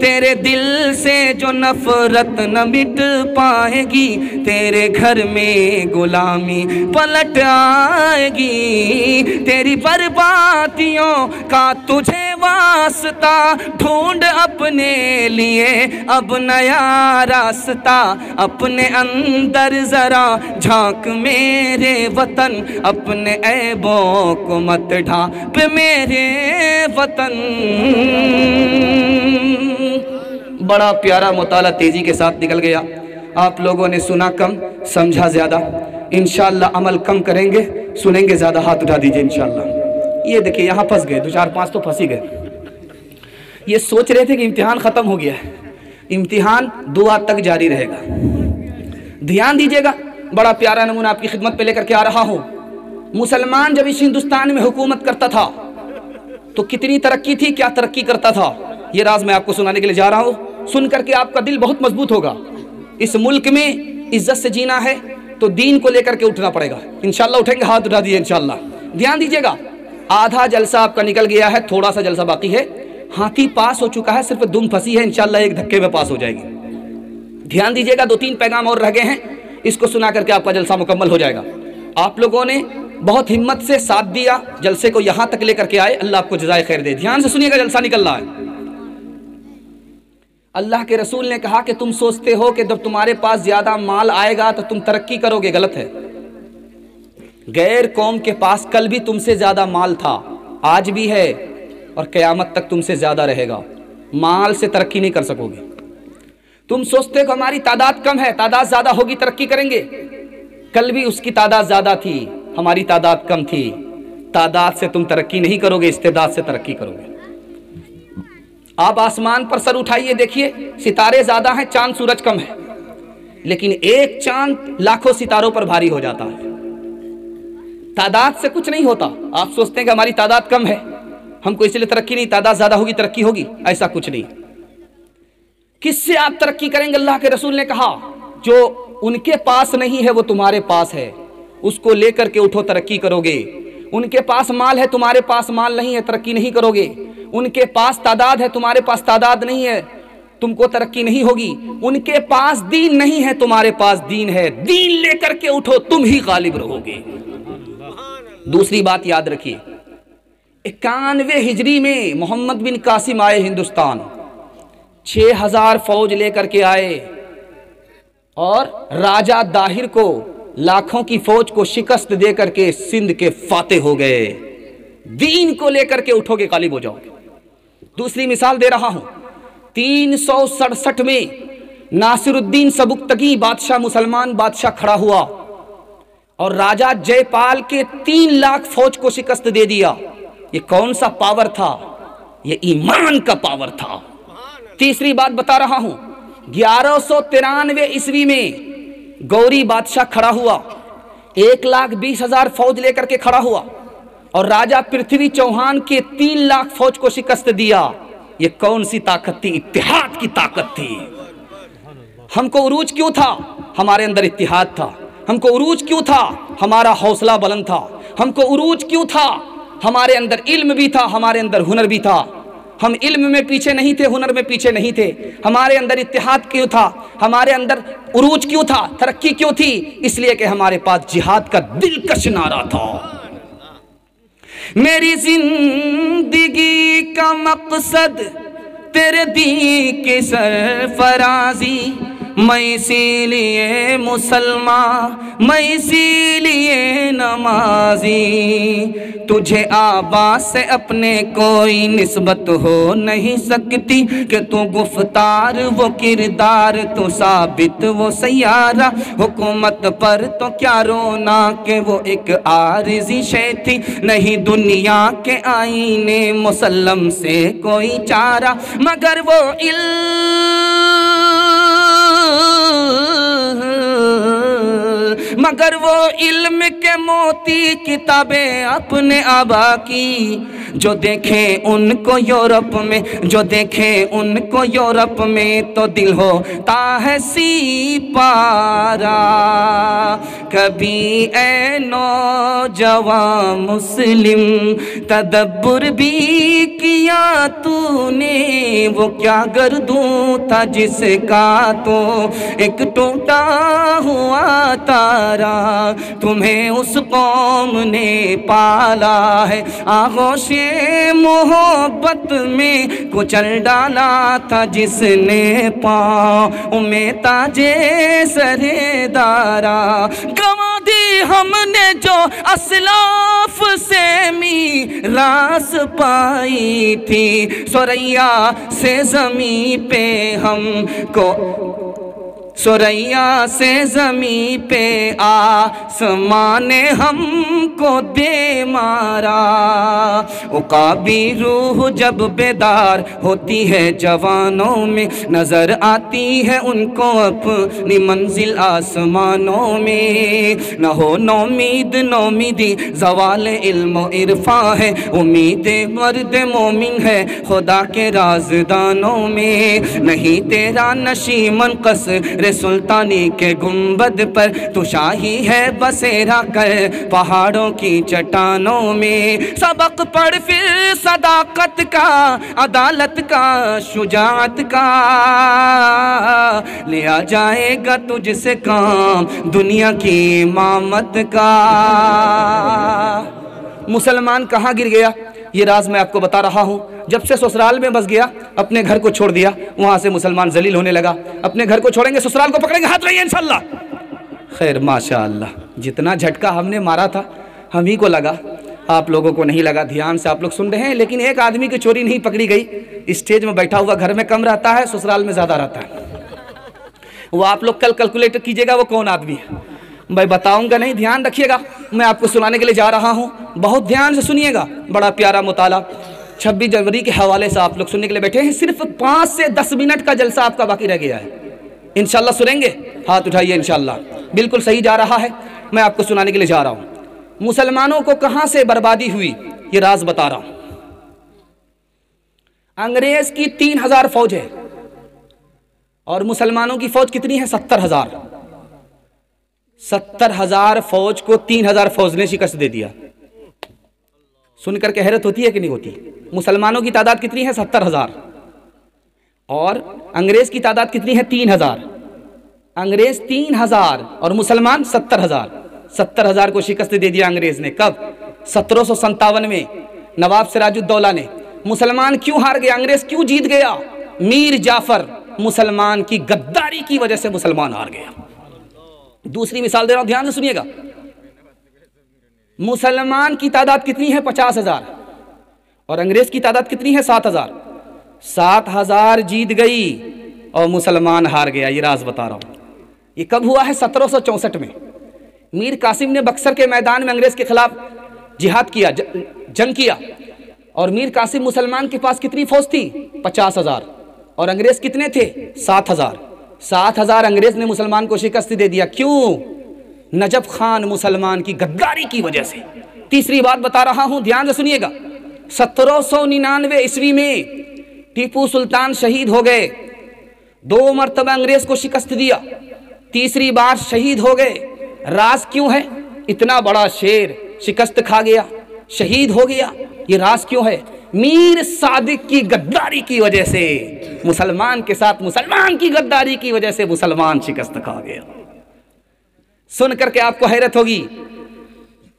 تیرے دل سے جو نفرت نہ مٹ پائے گی، تیرے گھر میں غلامی پلٹ آئے گی۔ تیری بربادیوں کا تجھے واسطہ، ڈھونڈ اپنے لیے اب نیا راستہ۔ اپنے اندر ذرا جھانک میرے وطن، اپنے عیبوں کو مت ڈھانپ میرے وطن۔ بڑا پیارا مطالعہ تیزی کے ساتھ نکل گیا، آپ لوگوں نے سنا کم سمجھا زیادہ۔ انشاءاللہ عمل کم کریں گے، سنیں گے زیادہ، ہاتھ اٹھا دیجئے انشاءاللہ۔ یہ دیکھیں یہاں پھنس گئے، 2 4 5 تو پھنسی گئے۔ یہ سوچ رہے تھے کہ امتحان ختم ہو گیا ہے، امتحان دعا تک جاری رہے گا۔ دھیان دیجئے گا، بڑا پیارا نمونہ آپ کی خدمت پہ لے کر کے آ رہا ہوں۔ مسلمان جب اس ہندوستان میں حکومت کرتا تھا تو کتنی ترقی تھی، کیا ترقی کرتا تھا، یہ راز میں آپ کو سنانے کے لیے جا رہا ہوں۔ سن کر کے آپ کا دل بہت مضبوط ہوگا۔ اس ملک میں عزت سے جینا ہے تو دین کو لے کر کے اٹھنا پڑے گا۔ انشاءاللہ اٹھیں گے، ہاتھ اٹھا دیجئے انشاءاللہ۔ دھیان دیجئے گا، آدھا جلسہ آپ کا نکل گیا ہے، تھوڑا سا جلسہ باقی ہے۔ ہاتھی پاس ہو چکا ہے، صرف دم پھنسی ہے، انشاءاللہ ایک دھکے میں پاس ہو جائے گی۔ دھیان دیجئے گا، 2 3 پیغام اور رہ گئے ہیں، اس کو سنا کر کے آپ کا جلسہ مکمل ہو جائے گا۔ آپ لوگوں نے بہت ہمت سے ساتھ دیا، جلسے کو یہاں تک لے کر کے آئے، اللہ آپ کو جزائے خیر دے۔ دھیان سے سنیے گا، جلسہ نکل رہا ہے۔ اللہ کے رسول نے کہا کہ تم سوچتے ہو کہ جب تمہارے پاس زیادہ مال آئے گا تو تم ترقی کرو گے، غلط ہے۔ غیر قوم کے پاس کل بھی تم سے زیادہ مال تھا، آج بھی ہے، اور قیامت تک تم سے زیادہ رہے گا۔ مال سے ترقی نہیں کر سکو گے۔ تم سوچتے ہو کہ ہماری تعداد کم ہے، تعداد زیادہ ہوگی ترقی کریں گے، کل بھی اس کی تعداد زیادہ تھی، ہماری تعداد کم تھی۔ تعداد سے تم ترقی نہیں کرو گے، استعداد سے ترقی کرو گے۔ آپ آسمان پر سر اٹھائیے، دیکھیے ستارے زیادہ ہیں، چاند سورج کم ہے، لیکن ایک چاند لاکھوں ستاروں پر بھاری ہو جاتا ہے۔ تعداد سے کچھ نہیں ہوتا۔ آپ سوچتے ہیں کہ ہماری تعداد کم ہے، ہم کو اس لیے ترقی نہیں، تعداد زیادہ ہوگی ترقی ہوگی، ایسا کچھ نہیں۔ کس سے آپ ترقی کریں گے؟ اللہ کے رسول نے کہا جو ان کے پاس نہیں ہے وہ تمہارے پاس ہے، اس کو لے کر کے اٹھو، ترقی کرو گے۔ ان کے پاس مال ہے، تمہارے پاس مال نہیں ہے، ترقی نہیں کرو گے۔ ان کے پاس تعداد ہے، تمہارے پاس تعداد نہیں ہے، تم کو ترقی نہیں ہوگی۔ ان کے پاس دین نہیں ہے، تمہارے پاس دین ہے، دین لے کر کے اٹھو، تم ہی غالب رہو گے۔ دوسری بات یاد رکھیے، 91 ہجری میں محمد بن قاسم آئے ہندوستان، 6000 فوج لے کر کے آئے، اور راجہ داہر کو لاکھوں کی فوج کو شکست دے کر کے سندھ کے فاتح ہو گئے۔ دین کو لے کر کے اٹھو گے، غالب ہو جاؤ گے۔ دوسری مثال دے رہا ہوں، 367 میں ناصر الدین سبکتگی بادشاہ مسلمان بادشاہ کھڑا ہوا اور راجہ جے پال کے 3 لاکھ فوج کو شکست دے دیا۔ یہ کون سا پاور تھا؟ یہ ایمان کا پاور تھا۔ تیسری بات بتا رہا ہوں، 1193 عیسوی میں گوری بادشاہ کھڑا ہوا، 1,20,000 فوج لے کر کے کھڑا ہوا اور راجہ پرتھوی چوہان کے 3 لاکھ فوج کو شکست دیا۔ یہ کون سی طاقت تھی؟ اتحاد کی طاقت تھی۔ ہم کو عروج کیوں تھا؟ ہمارے اندر اتحاد تھا۔ ہم کو عروج کیوں تھا؟ ہمارا حوصلہ بلند تھا۔ ہم کو عروج کیوں تھا؟ ہمارے اندر علم بھی تھا، ہمارے اندر ہنر بھی تھا۔ ہم علم میں پیچھے نہیں تھے، ہنر میں پیچھے نہیں تھے۔ ہمارے اندر اتحاد کیوں تھا؟ ہمارے اندر عروج کیوں تھا؟ ترقی کیوں تھی؟ اس لیے کہ ہمارے پاس جہاد کا دلکش نعرہ تھا۔ میری زندگی کا مقصد تیرے دین کی سرفرازی، میں اسی لیے مسلمان، میں اسی لیے نمازی، تجھے آبا سے اپنے کوئی نسبت ہو نہیں سکتی، کہ تو گفتار وہ کردار، تو ثابت وہ سیارہ، حکومت پر تو کیا رونا کہ وہ ایک عارضی شے تھی، نہیں دنیا کے آئینے مسلم سے کوئی چارہ، مگر وہ علم کے موتی کتابیں اپنے آبا کی، جو دیکھیں ان کو یورپ میں، جو دیکھیں ان کو یورپ میں، تو دل ہوتا ہے سی پارا۔ کبھی اے نوجوان مسلم تدبر بھی کیا تو نے، وہ کیا گردوں تھا جس کا تو ایک ٹوٹا ہوا تارا، تمہیں اس قوم نے پالا ہے، آغوش محبت میں کچل ڈالا تھا جس نے پاؤں میں تاجے سرے دارا، گنوا دی ہم نے جو اسلاف سے میراث پائی تھی، سوریا سے زمین پہ ہم کو، سوریا سے زمین پہ آسمان نے ہم کو دے مارا، عقابی روح جب بیدار ہوتی ہے جوانوں میں، نظر آتی ہے ان کو اپنی منزل آسمانوں میں، نہ ہو نومید نومیدی زوال علم و عرفان ہے، امید مرد مومن ہے خدا کے رازدانوں میں، نہیں تیرا نشیمن قصر سلطانی کے گنبد پر، تو شاہی ہے بسیرا کر پہاڑوں کی چٹانوں میں، سبق پڑھ پھر صداقت کا، عدالت کا، شجاعت کا، لیا جائے گا تجھ سے کام دنیا کی امامت کا۔ مسلمان کہاں گر گیا؟ یہ راز میں آپ کو بتا رہا ہوں۔ جب سے سسرال میں بس گیا، اپنے گھر کو چھوڑ دیا، وہاں سے مسلمان ذلیل ہونے لگا۔ اپنے گھر کو چھوڑیں گے، سسرال کو پکڑیں گے، ہاتھ رہیے انشاءاللہ۔ خیر ماشاءاللہ، جتنا جھٹکا ہم نے مارا تھا ہم ہی کو لگا، آپ لوگوں کو نہیں لگا۔ دھیان سے آپ لوگ سن رہے ہیں، لیکن ایک آدمی کی چوری نہیں پکڑی گئی۔ اسٹیج میں بیٹھا ہوا گھر میں کم رہتا ہے، سسرال میں زیادہ رہتا ہے۔ وہ آپ لوگ کل کیلکولیٹ کیجئے گا وہ کون آدمی ہے، میں بتاؤں گا نہیں، دھیان رکھیے گا۔ میں آپ کو سنانے کے لیے جا رہا ہوں، بہت دھیان سے سنیے گا۔ بڑا پیارا مطالعہ 26 جنوری کے حوالے سے آپ لوگ سننے کے لیے بیٹھے ہیں۔ صرف 5 سے 10 منٹ کا جلسہ آپ کا باقی رہ گیا ہے، انشاءاللہ سنیں گے؟ ہاتھ اٹھائیے انشاءاللہ۔ بالکل صحیح جا رہا ہے، میں آپ کو سنانے کے لیے جا رہا ہوں۔ مسلمانوں کو کہاں سے بربادی ہوئی یہ راز بتا رہا ہوں۔ انگریز کی 3000 فوج ہے اور مسلمانوں کی فوج کتنی ہے؟ 70,000۔ 70,000 فوج کو 3000 فوج نے شکست دے دیا۔ سن کر کے حیرت ہوتی ہے کہ نہیں ہوتی؟ مسلمانوں کی تعداد کتنی ہے؟ 70,000 اور انگریز کی تعداد کتنی ہے؟ 3000۔ انگریز 3000 اور مسلمان 70,000۔ 70,000 کو شکست دے دیا انگریز نے۔ کب؟ 1757 میں نواب سراج الدولہ نے۔ مسلمان کیوں ہار گیا؟ انگریز کیوں جیت گیا؟ میر جعفر مسلمان کی غداری کی وجہ سے مسلمان ہار گیا۔ دوسری مثال دے رہا ہوں، دھیان سے سنیے گا۔ مسلمان کی تعداد کتنی ہے؟ 50,000 اور انگریز کی تعداد کتنی ہے؟ 7,000۔ 7,000 جیت گئی اور مسلمان ہار گیا. یہ راز بتا رہا ہوں. یہ کب ہوا ہے؟ 1764 میں. میر قاسم نے بکسر کے میدان میں انگریز کے خلاف جہاد کیا، جنگ کیا. اور میر قاسم مسلمان کے پاس کتنی فوج تھی؟ 50,000. اور انگریز کتنے تھے؟ 7,000. 7,000 انگریز نے مسلمان کو شکست دے دیا. کیوں؟ نجف خان مسلمان کی غداری کی وجہ سے. تیسری بات بتا رہا ہوں، دھیان سے سنیے گا. 1799 عیسوی میں ٹیپو سلطان شہید ہو گئے. 2 مرتبہ انگریز کو شکست دیا، تیسری بار شہید ہو گئے. راز کیوں ہے؟ اتنا بڑا شیر شکست کھا گیا، شہید ہو گیا. یہ راز کیوں ہے؟ میر صادق کی غداری کی وجہ سے، مسلمان کے ساتھ مسلمان کی غداری کی وجہ سے مسلمان شکست کھا گیا. سن کر کے آپ کو حیرت ہوگی،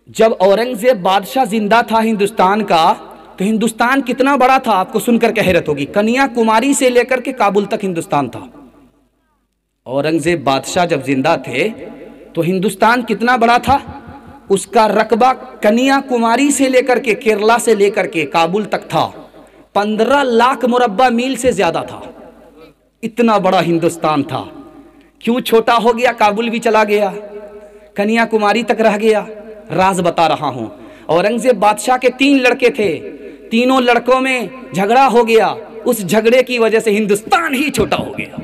جب اورنگزیب بادشاہ زندہ تھا ہندوستان کا تو ہندوستان کتنا بڑا تھا؟ آپ کو سن کر کے حیرت ہوگی. کنیا کماری سے لے کر کے کابل تک ہندوستان تھا. اورنگزیب بادشاہ جب زندہ تھے تو ہندوستان کتنا بڑا تھا؟ اس کا رقبہ کنیا کماری سے لے کر کے کیرلا سے لے کر کے کابل تک تھا. 15 لاکھ مربع میل سے زیادہ تھا. اتنا بڑا ہندوستان تھا. کیوں چھوٹا ہو گیا؟ کابل بھی چلا گیا، کنیا کماری تک رہ گیا. راز بتا رہا ہوں. اورنگزیب بادشاہ کے 3 لڑکے تھے، تینوں لڑکوں میں جھگڑا ہو گیا. اس جھگڑے کی وجہ سے ہندوستان ہی چھوٹا ہو گیا.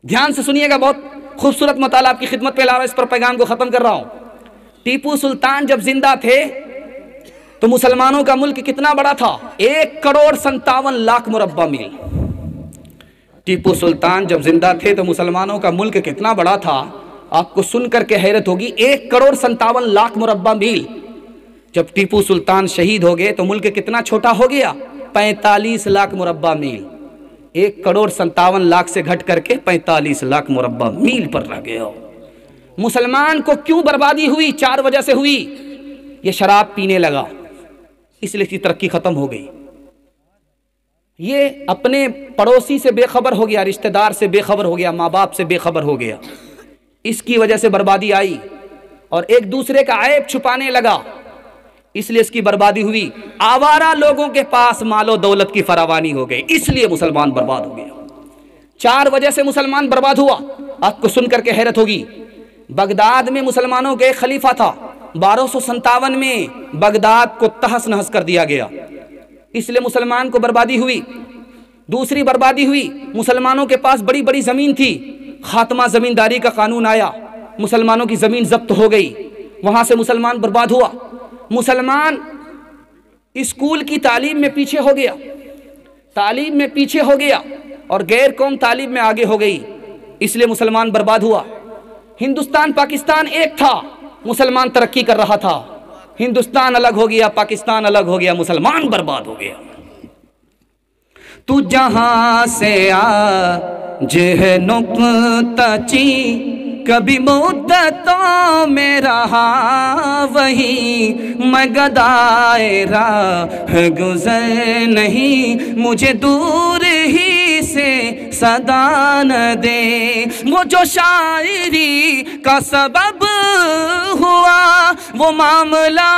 دھیان سے سنیے گا، بہت خوبصورت مطالعہ آپ کی خدمت پہ لا رہا ہوں، اس پر پیغام کو ختم کر رہا ہوں. ٹیپو سلطان جب زندہ تھے تو مسلمانوں کا ملک کتنا بڑا تھا؟ 1,57,00,000 مربع میل. ٹیپو سلطان جب زندہ تھے تو مسلمانوں کا ملک کتنا بڑا تھا؟ آپ کو سن کر کے حیرت ہوگی. 1,57,00,000 مربع میل. جب ٹیپو سلطان شہید ہو گئے تو ملک کتنا چھوٹا ہو گیا؟ 45 لاکھ مربع میل. 1,57,00,000 سے گھٹ کر کے 45 لاکھ مربع میل پر رہ گیا. مسلمان کو کیوں بربادی ہوئی؟ 4 وجہ سے ہوئی. یہ شراب پینے لگا، اس لیے اس کی ترقی ختم ہو گئی. یہ اپنے پڑوسی سے بے خبر ہو گیا، رشتہ دار سے بے خبر ہو گیا، ماں باپ سے بے خبر ہو گیا. اس کی وجہ سے بربادی آئی. اور ایک دوسرے کا عیب چھپانے لگا، اس لیے اس کی بربادی ہوئی. آوارہ لوگوں کے پاس مال و دولت کی فراوانی ہو گئی، اس لیے مسلمان برباد ہو گیا. 4 وجہ سے مسلمان برباد ہوا. آپ کو سن کر کے حیرت ہوگی. بغداد میں مسلمانوں کے ایک خلیفہ تھا. 1257 میں بغداد کو تہس نہس کر دیا گیا، اس لیے مسلمان کو بربادی ہوئی. دوسری بربادی ہوئی، مسلمانوں کے پاس بڑی بڑی زمین تھی. خاتمہ زمینداری کا قانون آیا، مسلمانوں کی زمین ضبط ہو گئی، وہاں سے مسلمان برباد ہوا. مسلمان اسکول کی تعلیم میں پیچھے ہو گیا، تعلیم میں پیچھے ہو گیا، اور غیر قوم تعلیم میں آگے ہو گئی، اس لیے مسلمان برباد ہوا. ہندوستان پاکستان ایک تھا، مسلمان ترقی کر رہا تھا. ہندوستان الگ ہو گیا، پاکستان الگ ہو گیا، مسلمان برباد ہو گیا. تو جہاں سے آج ہے نقطہ چین، کبھی مدتوں میں رہا وہی، میں گدائے راہ گزر نہیں، مجھے دور ہی سے صدا نہ دے. وہ جو شاعری کا سبب ہوا وہ معاملہ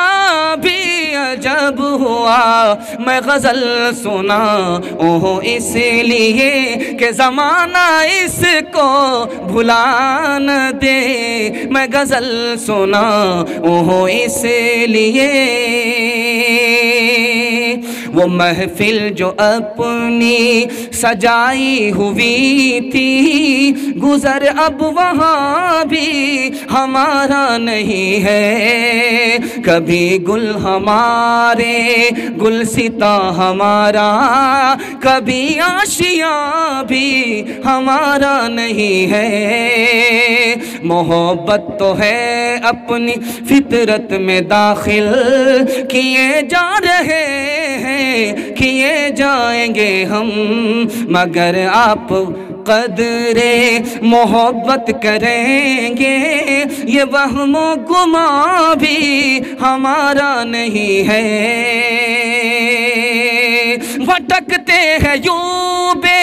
بھی عجب ہوا. میں غزل سنا اوہ اس لیے کہ زمانہ اس کو بھلا نہ دے. میں غزل سنا اوہ اس لیے وہ محفل جو اپنی سجائی ہوئی تھی، گزر اب وہاں بھی ہمارا نہیں ہے. کبھی گل ہمارے گلستاں ہمارا، کبھی آشیاں بھی ہمارا نہیں ہے. محبت تو ہے اپنی فطرت میں داخل، کیے جا رہے ہیں کیے جائیں گے ہم، مگر آپ قدر محبت کریں گے. یہ وہم و گمان بھی ہمارا نہیں ہے. بھٹکتے ہیں یوں بے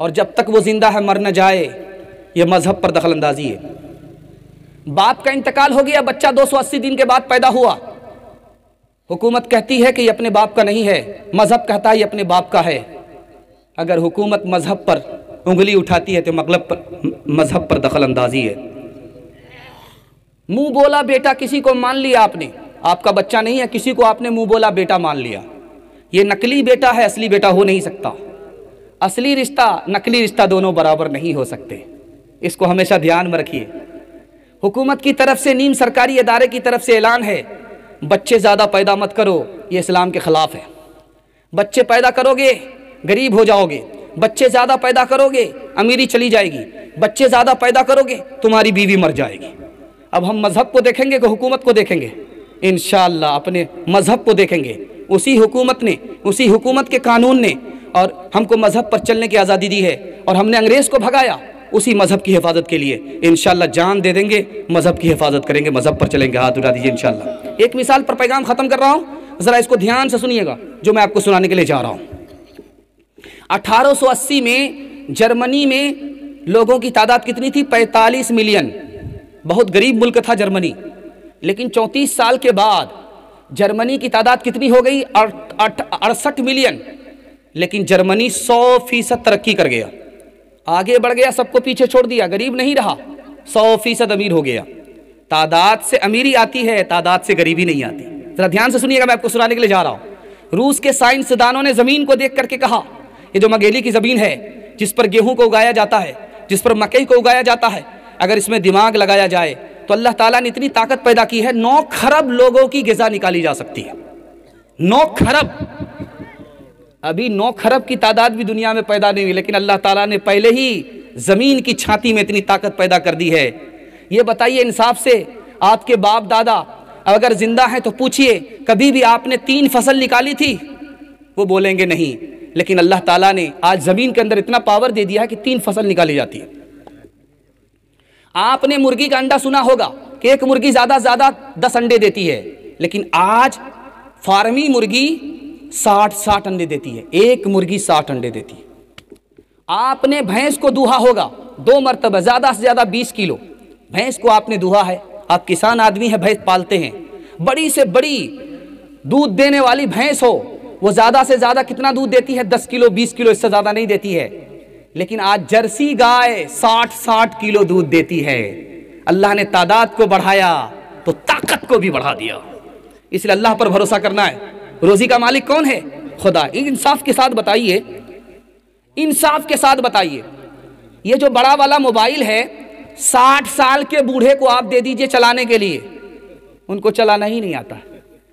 اور جب تک وہ زندہ ہے مر نہ جائے، یہ مذہب پر دخل اندازی ہے۔ باپ کا انتقال ہو گیا، بچہ 280 دن کے بعد پیدا ہوا، حکومت کہتی ہے کہ یہ اپنے باپ کا نہیں ہے، مذہب کہتا ہے یہ اپنے باپ کا ہے۔ اگر حکومت مذہب پر انگلی اٹھاتی ہے تو مذہب پر دخل اندازی ہے۔ منہ بولا بیٹا کسی کو مان لیا آپ نے، آپ کا بچہ نہیں ہے، کسی کو آپ نے منہ بولا بیٹا مان لیا، یہ نقلی بیٹا ہے، اصلی بیٹا ہو نہیں سکتا۔ اصلی رشتہ نقلی رشتہ دونوں برابر نہیں ہو سکتے، اس کو ہمیشہ دھیان میں رکھیے۔ حکومت کی طرف سے، نیم سرکاری ادارے کی طرف سے اعلان ہے، بچے زیادہ پیدا مت کرو، یہ اسلام کے خلاف ہے۔ بچے پیدا کرو گے غریب ہو جاؤ گے، بچے زیادہ پیدا کرو گے امیری چلی جائے گی، بچے زیادہ پیدا کرو گے تمہاری بیوی مر جائے گی۔ اب ہم مذہب کو دیکھیں گے کہ حکومت کو دیکھیں گے؟ انشاءاللہ اپنے مذہب کو دیکھیں گے۔ اسی حکومت نے، اسی حکومت کے قانون نے اور ہم کو مذہب پر چلنے کی آزادی دی ہے، اور ہم نے انگریز کو بھگایا اسی مذہب کی حفاظت کے لیے۔ انشاءاللہ جان دے دیں گے، مذہب کی حفاظت کریں گے، مذہب پر چلیں گے۔ ہاتھ اٹھا دیجیے انشاءاللہ۔ ایک مثال پر پیغام ختم کر رہا ہوں، ذرا اس کو دھیان سے سنیے گا جو میں آپ کو سنانے کے لیے جا رہا ہوں۔ 1880 میں جرمنی میں لوگوں کی تعداد کتنی تھی؟ 45 ملین۔ بہت غریب ملک تھا جرمنی، لیکن 34 سال کے بعد جرمنی کی تعداد کتنی ہو گئی؟ 68 ملین۔ لیکن جرمنی 100% ترقی کر گیا، آگے بڑھ گیا، سب کو پیچھے چھوڑ دیا، غریب نہیں رہا، 100% امیر ہو گیا۔ تعداد سے امیری آتی ہے، تعداد سے غریبی نہیں آتی۔ ذرا دھیان سے سنیے گا، میں آپ کو سنانے کے لیے جا رہا ہوں۔ روس کے سائنسدانوں نے زمین کو دیکھ کر کے کہا، یہ جو مگیلی کی زمین ہے جس پر گیہوں کو اگایا جاتا ہے، جس پر مکئی کو اگایا جاتا ہے، اگر اس میں دماغ لگایا جائے تو اللہ تعالیٰ نے اتنی طاقت پیدا کی ہے، 9 کھرب لوگوں کی غذا نکالی جا سکتی ہے۔ 9 کھرب، ابھی 9 کھرب کی تعداد بھی دنیا میں پیدا نہیں ہوئی، لیکن اللہ تعالیٰ نے پہلے ہی زمین کی چھاتی میں اتنی طاقت پیدا کر دی ہے۔ یہ بتائیے انصاف سے، آپ کے باپ دادا اگر زندہ ہیں تو پوچھئے کبھی بھی آپ نے 3 فصل نکالی تھی؟ وہ بولیں گے نہیں، لیکن اللہ تعالیٰ نے آج زمین کے اندر اتنا پاور دے دیا ہے کہ 3 فصل نکالی جاتی ہے۔ آپ نے مرغی کا انڈا سنا ہوگا کہ ایک مرغی زیادہ 10 انڈے دیتی ہے، لیکن آج فارمی مرغی 60 انڈے دیتی ہے، ایک مرغی 60 انڈے دیتی ہے۔ آپ نے بھینس کو دوہا ہوگا 2 مرتبہ، زیادہ سے زیادہ 20 کلو بھینس کو آپ نے دوہا ہے۔ آپ کسان آدمی ہیں، بھینس پالتے ہیں، بڑی سے بڑی دودھ دینے والی بھینس ہو، وہ زیادہ سے زیادہ کتنا دودھ دیتی ہے؟ 10 کلو 20 کلو، اس سے زیادہ نہیں دیتی ہے۔ لیکن آج جرسی گائے 60 کلو دودھ دیتی ہے۔ اللہ نے تعداد کو بڑھایا تو طاقت کو بھی بڑھا دیا، اس لیے اللہ پر بھروسہ کرنا ہے۔ روزی کا مالک کون ہے؟ خدا۔ انصاف کے ساتھ بتائیے، انصاف کے ساتھ بتائیے، یہ جو بڑا والا موبائل ہے 60 سال کے بوڑھے کو آپ دے دیجئے چلانے کے لیے، ان کو چلانا ہی نہیں آتا،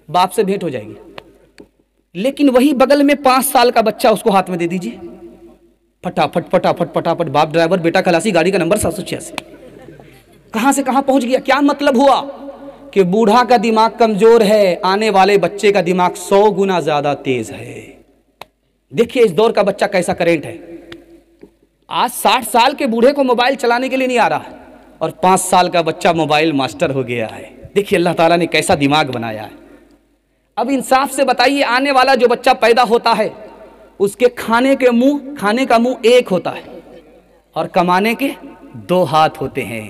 باپ سے بھیٹ ہو جائے گی۔ لیکن وہی بغل میں 5 سال کا بچہ، اس کو ہاتھ میں دے دیجئے، پھٹافٹ پھٹافٹ پھٹافٹ، باپ ڈرائیور، بیٹا کھلاسی، گاڑی کا نمبر 786، کہاں سے کہاں پہنچ گیا۔ کیا مطلب ہوا؟ کہ بوڑھا کا دماغ کمزور ہے، آنے والے بچے کا دماغ 100 گنا زیادہ تیز ہے۔ دیکھیے اس دور کا بچہ کیسا کرنٹ ہے۔ آج 60 سال کے بوڑھے کو موبائل چلانے کے لیے نہیں آ رہا، اور 5 سال کا بچہ موبائل ماسٹر ہو گیا ہے۔ دیکھیے اللہ تعالیٰ نے کیسا دماغ بنایا ہے۔ اب انصاف سے بتائیے، آنے والا جو بچہ پیدا ہوتا ہے اس کے کھانے کا منہ ایک ہوتا ہے اور کمانے کے 2 ہاتھ ہوتے ہیں۔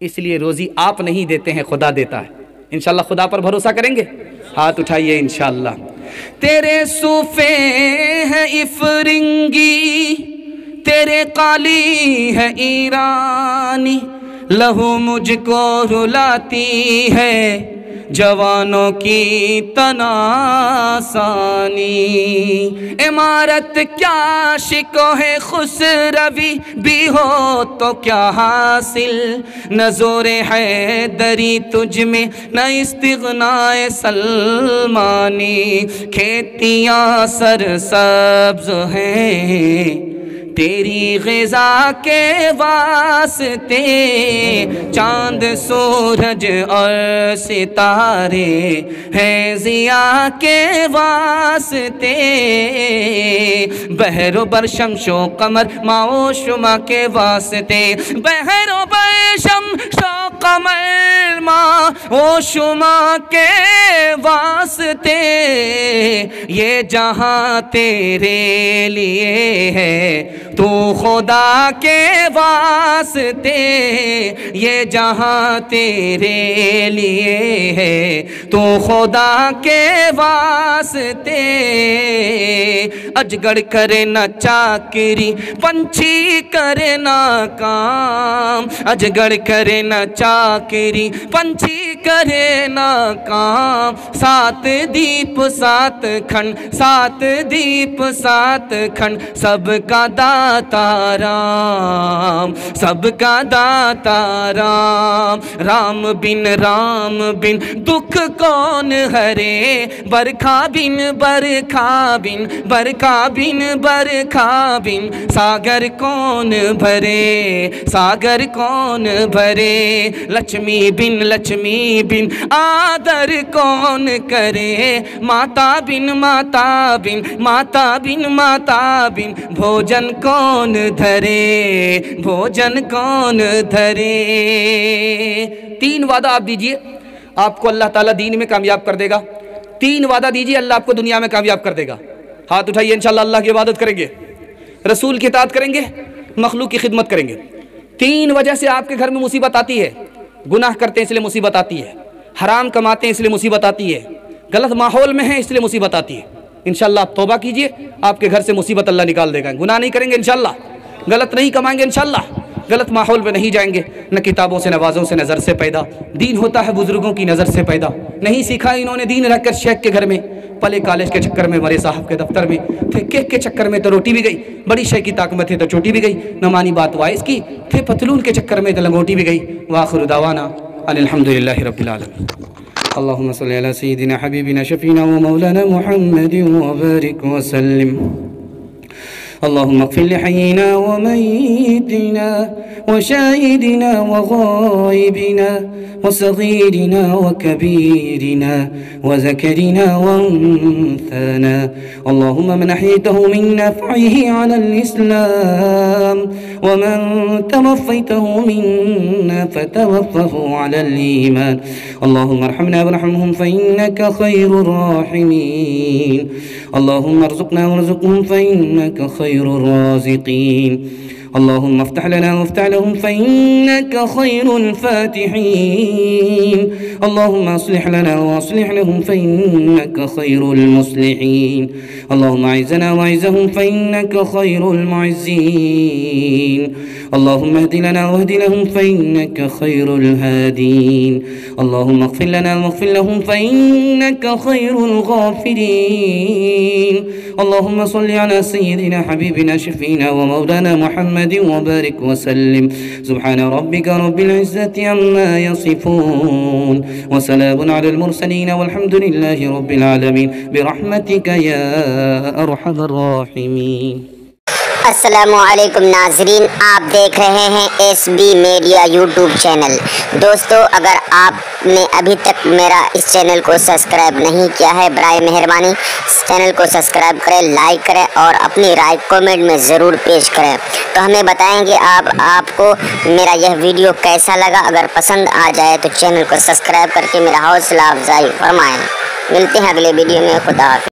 اس لیے روزی آپ نہیں دیتے ہیں، خدا دیتا ہے۔ انشاءاللہ خدا پر بھروسہ کریں گے؟ ہاتھ اٹھائیے انشاءاللہ۔ تیرے صوفے ہیں افرنگی، تیرے قالی ہے ایرانی، لہو مجھ کو رلاتی ہے جوانوں کی تناسانی۔ عمارت کیا شکو ہے خسروی بھی ہو تو کیا حاصل، نہ زور حیدری تجھ میں نہ استغنائے سلمانی۔ کھیتیاں سرسبز ہیں تیری غذا کے واسطے، چاند سورج اور ستارے ہیں ضیاء کے واسطے، بحر و بر شمس و قمر ماء و شمع کے واسطے، بحر و بر شمس و قمر ماں و شما کے واسطے، یہ جہاں تیرے لیے ہے تو خدا کے واسطے، یہ جہاں تیرے لیے ہے تو خدا کے واسطے، اجگڑ کرے نہ چاکری پنچھی کرے نہ کام، اجگڑ کرے نہ چاکری پنچھی کرے نہ کام، سات دیپ سات کھنڈ، سات دیپ سات کھنڈ، سب کا داتا رام، سب کا داتا رام، رام بن دکھ کون ہرے، برکھا بن برکھا بن برکھا بن برکھا بن، ساگر کون بھرے، ساگر کون بھرے، لچمی بن آدر کون کرے، ماتا بن ماتا بن ماتا بن ماتا بن، بھوجن کون دھرے، بھوجن کون دھرے۔ تین وعدہ آپ دیجئے، آپ کو اللہ تعالیٰ دین میں کامیاب کر دے گا۔ تین وعدہ دیجئے، اللہ آپ کو دنیا میں کامیاب کر دے گا۔ ہاتھ اٹھائیے، انشاءاللہ اللہ کی عبادت کریں گے، رسول کی اطاعت کریں گے، مخلوق کی خدمت کریں گے۔ تین وجہ سے آپ کے گھر میں مصیبت آتی ہے، گناہ کرتے ہیں اس لیے مصیبت آتی ہے، حرام کماتے ہیں اس لیے مصیبت آتی ہے، غلط ماحول میں ہیں اس لیے مصیبت آتی ہے۔ انشاءاللہ آپ توبہ کیجئے، آپ کے گھر سے مصیبت اللہ نکال دے گا۔ گناہ نہیں کریں گے انشاءاللہ، غلط نہیں کمائیں گے انشاءاللہ، غلط ماحول میں نہیں جائیں گے، نہ کتابوں سے نوازوں سے نظر سے پیدا، دین ہوتا ہے بزرگوں کی نظر سے پیدا، نہیں سیکھا انہوں نے دین رکھ کر شیخ کے گھر میں، پلے کالج کے چکر میں، مرے صاحب کے دفتر میں، تھے کیک کے چکر میں تو روٹی بھی گئی، بڑی شے کی طاقت میں تھے تو چوٹی بھی گئی، نہ مانی بات وائس کی، تھے پتلون کے چکر میں تو لنگوٹی بھی گئی۔ وآخر دعوانا ان الحمدللہ رب العالمین۔ اللہم صلی علی سیدنا حبیبنا شفینا و مولانا محمد وبارک وسلم۔ اللهم اغفر لحينا وميتنا وشاهدنا وغائبنا وصغيرنا وكبيرنا وذكرنا وانثانا، اللهم من أحييته من نفعه على الإسلام، ومن توفيته منا فتوفه على الإيمان، اللهم ارحمنا وارحمهم فإنك خير الراحمين، اللهم ارزقنا وارزقهم فإنك خير الرازقين، اللهم افتح لنا وافتح لهم فإنك خير الفاتحين، اللهم اصلح لنا واصلح لهم فإنك خير المصلحين، اللهم اعزنا واعزهم فإنك خير المعزين، اللهم اهد لنا واهد لهم فإنك خير الهادين، اللهم اغفر لنا واغفر لهم فإنك خير الغافرين، اللهم صل على سيدنا حبيبنا شفينا ومولانا محمد وبارك وسلم، سبحان ربك رب العزة عما يصفون وسلام على المرسلين والحمد لله رب العالمين برحمتك يا أرحم الراحمين۔ السلام علیکم ناظرین، آپ دیکھ رہے ہیں S B media YouTube channel. دوستو، اگر آپ نے ابھی تک میرا اس چینل کو سبسکرائب نہیں کیا ہے، برائے مہربانی اس چینل کو سبسکرائب کریں، لائک کریں اور اپنی رائے کومنٹ میں ضرور پیش کریں، تو ہمیں بتائیں گے آپ کو میرا یہ ویڈیو کیسا لگا۔ اگر پسند آ جائے تو چینل کو سبسکرائب کر کے میرا حوصلہ افزائی فرمائیں۔ ملتے ہیں اگلے ویڈیو میں، خدا حافظ۔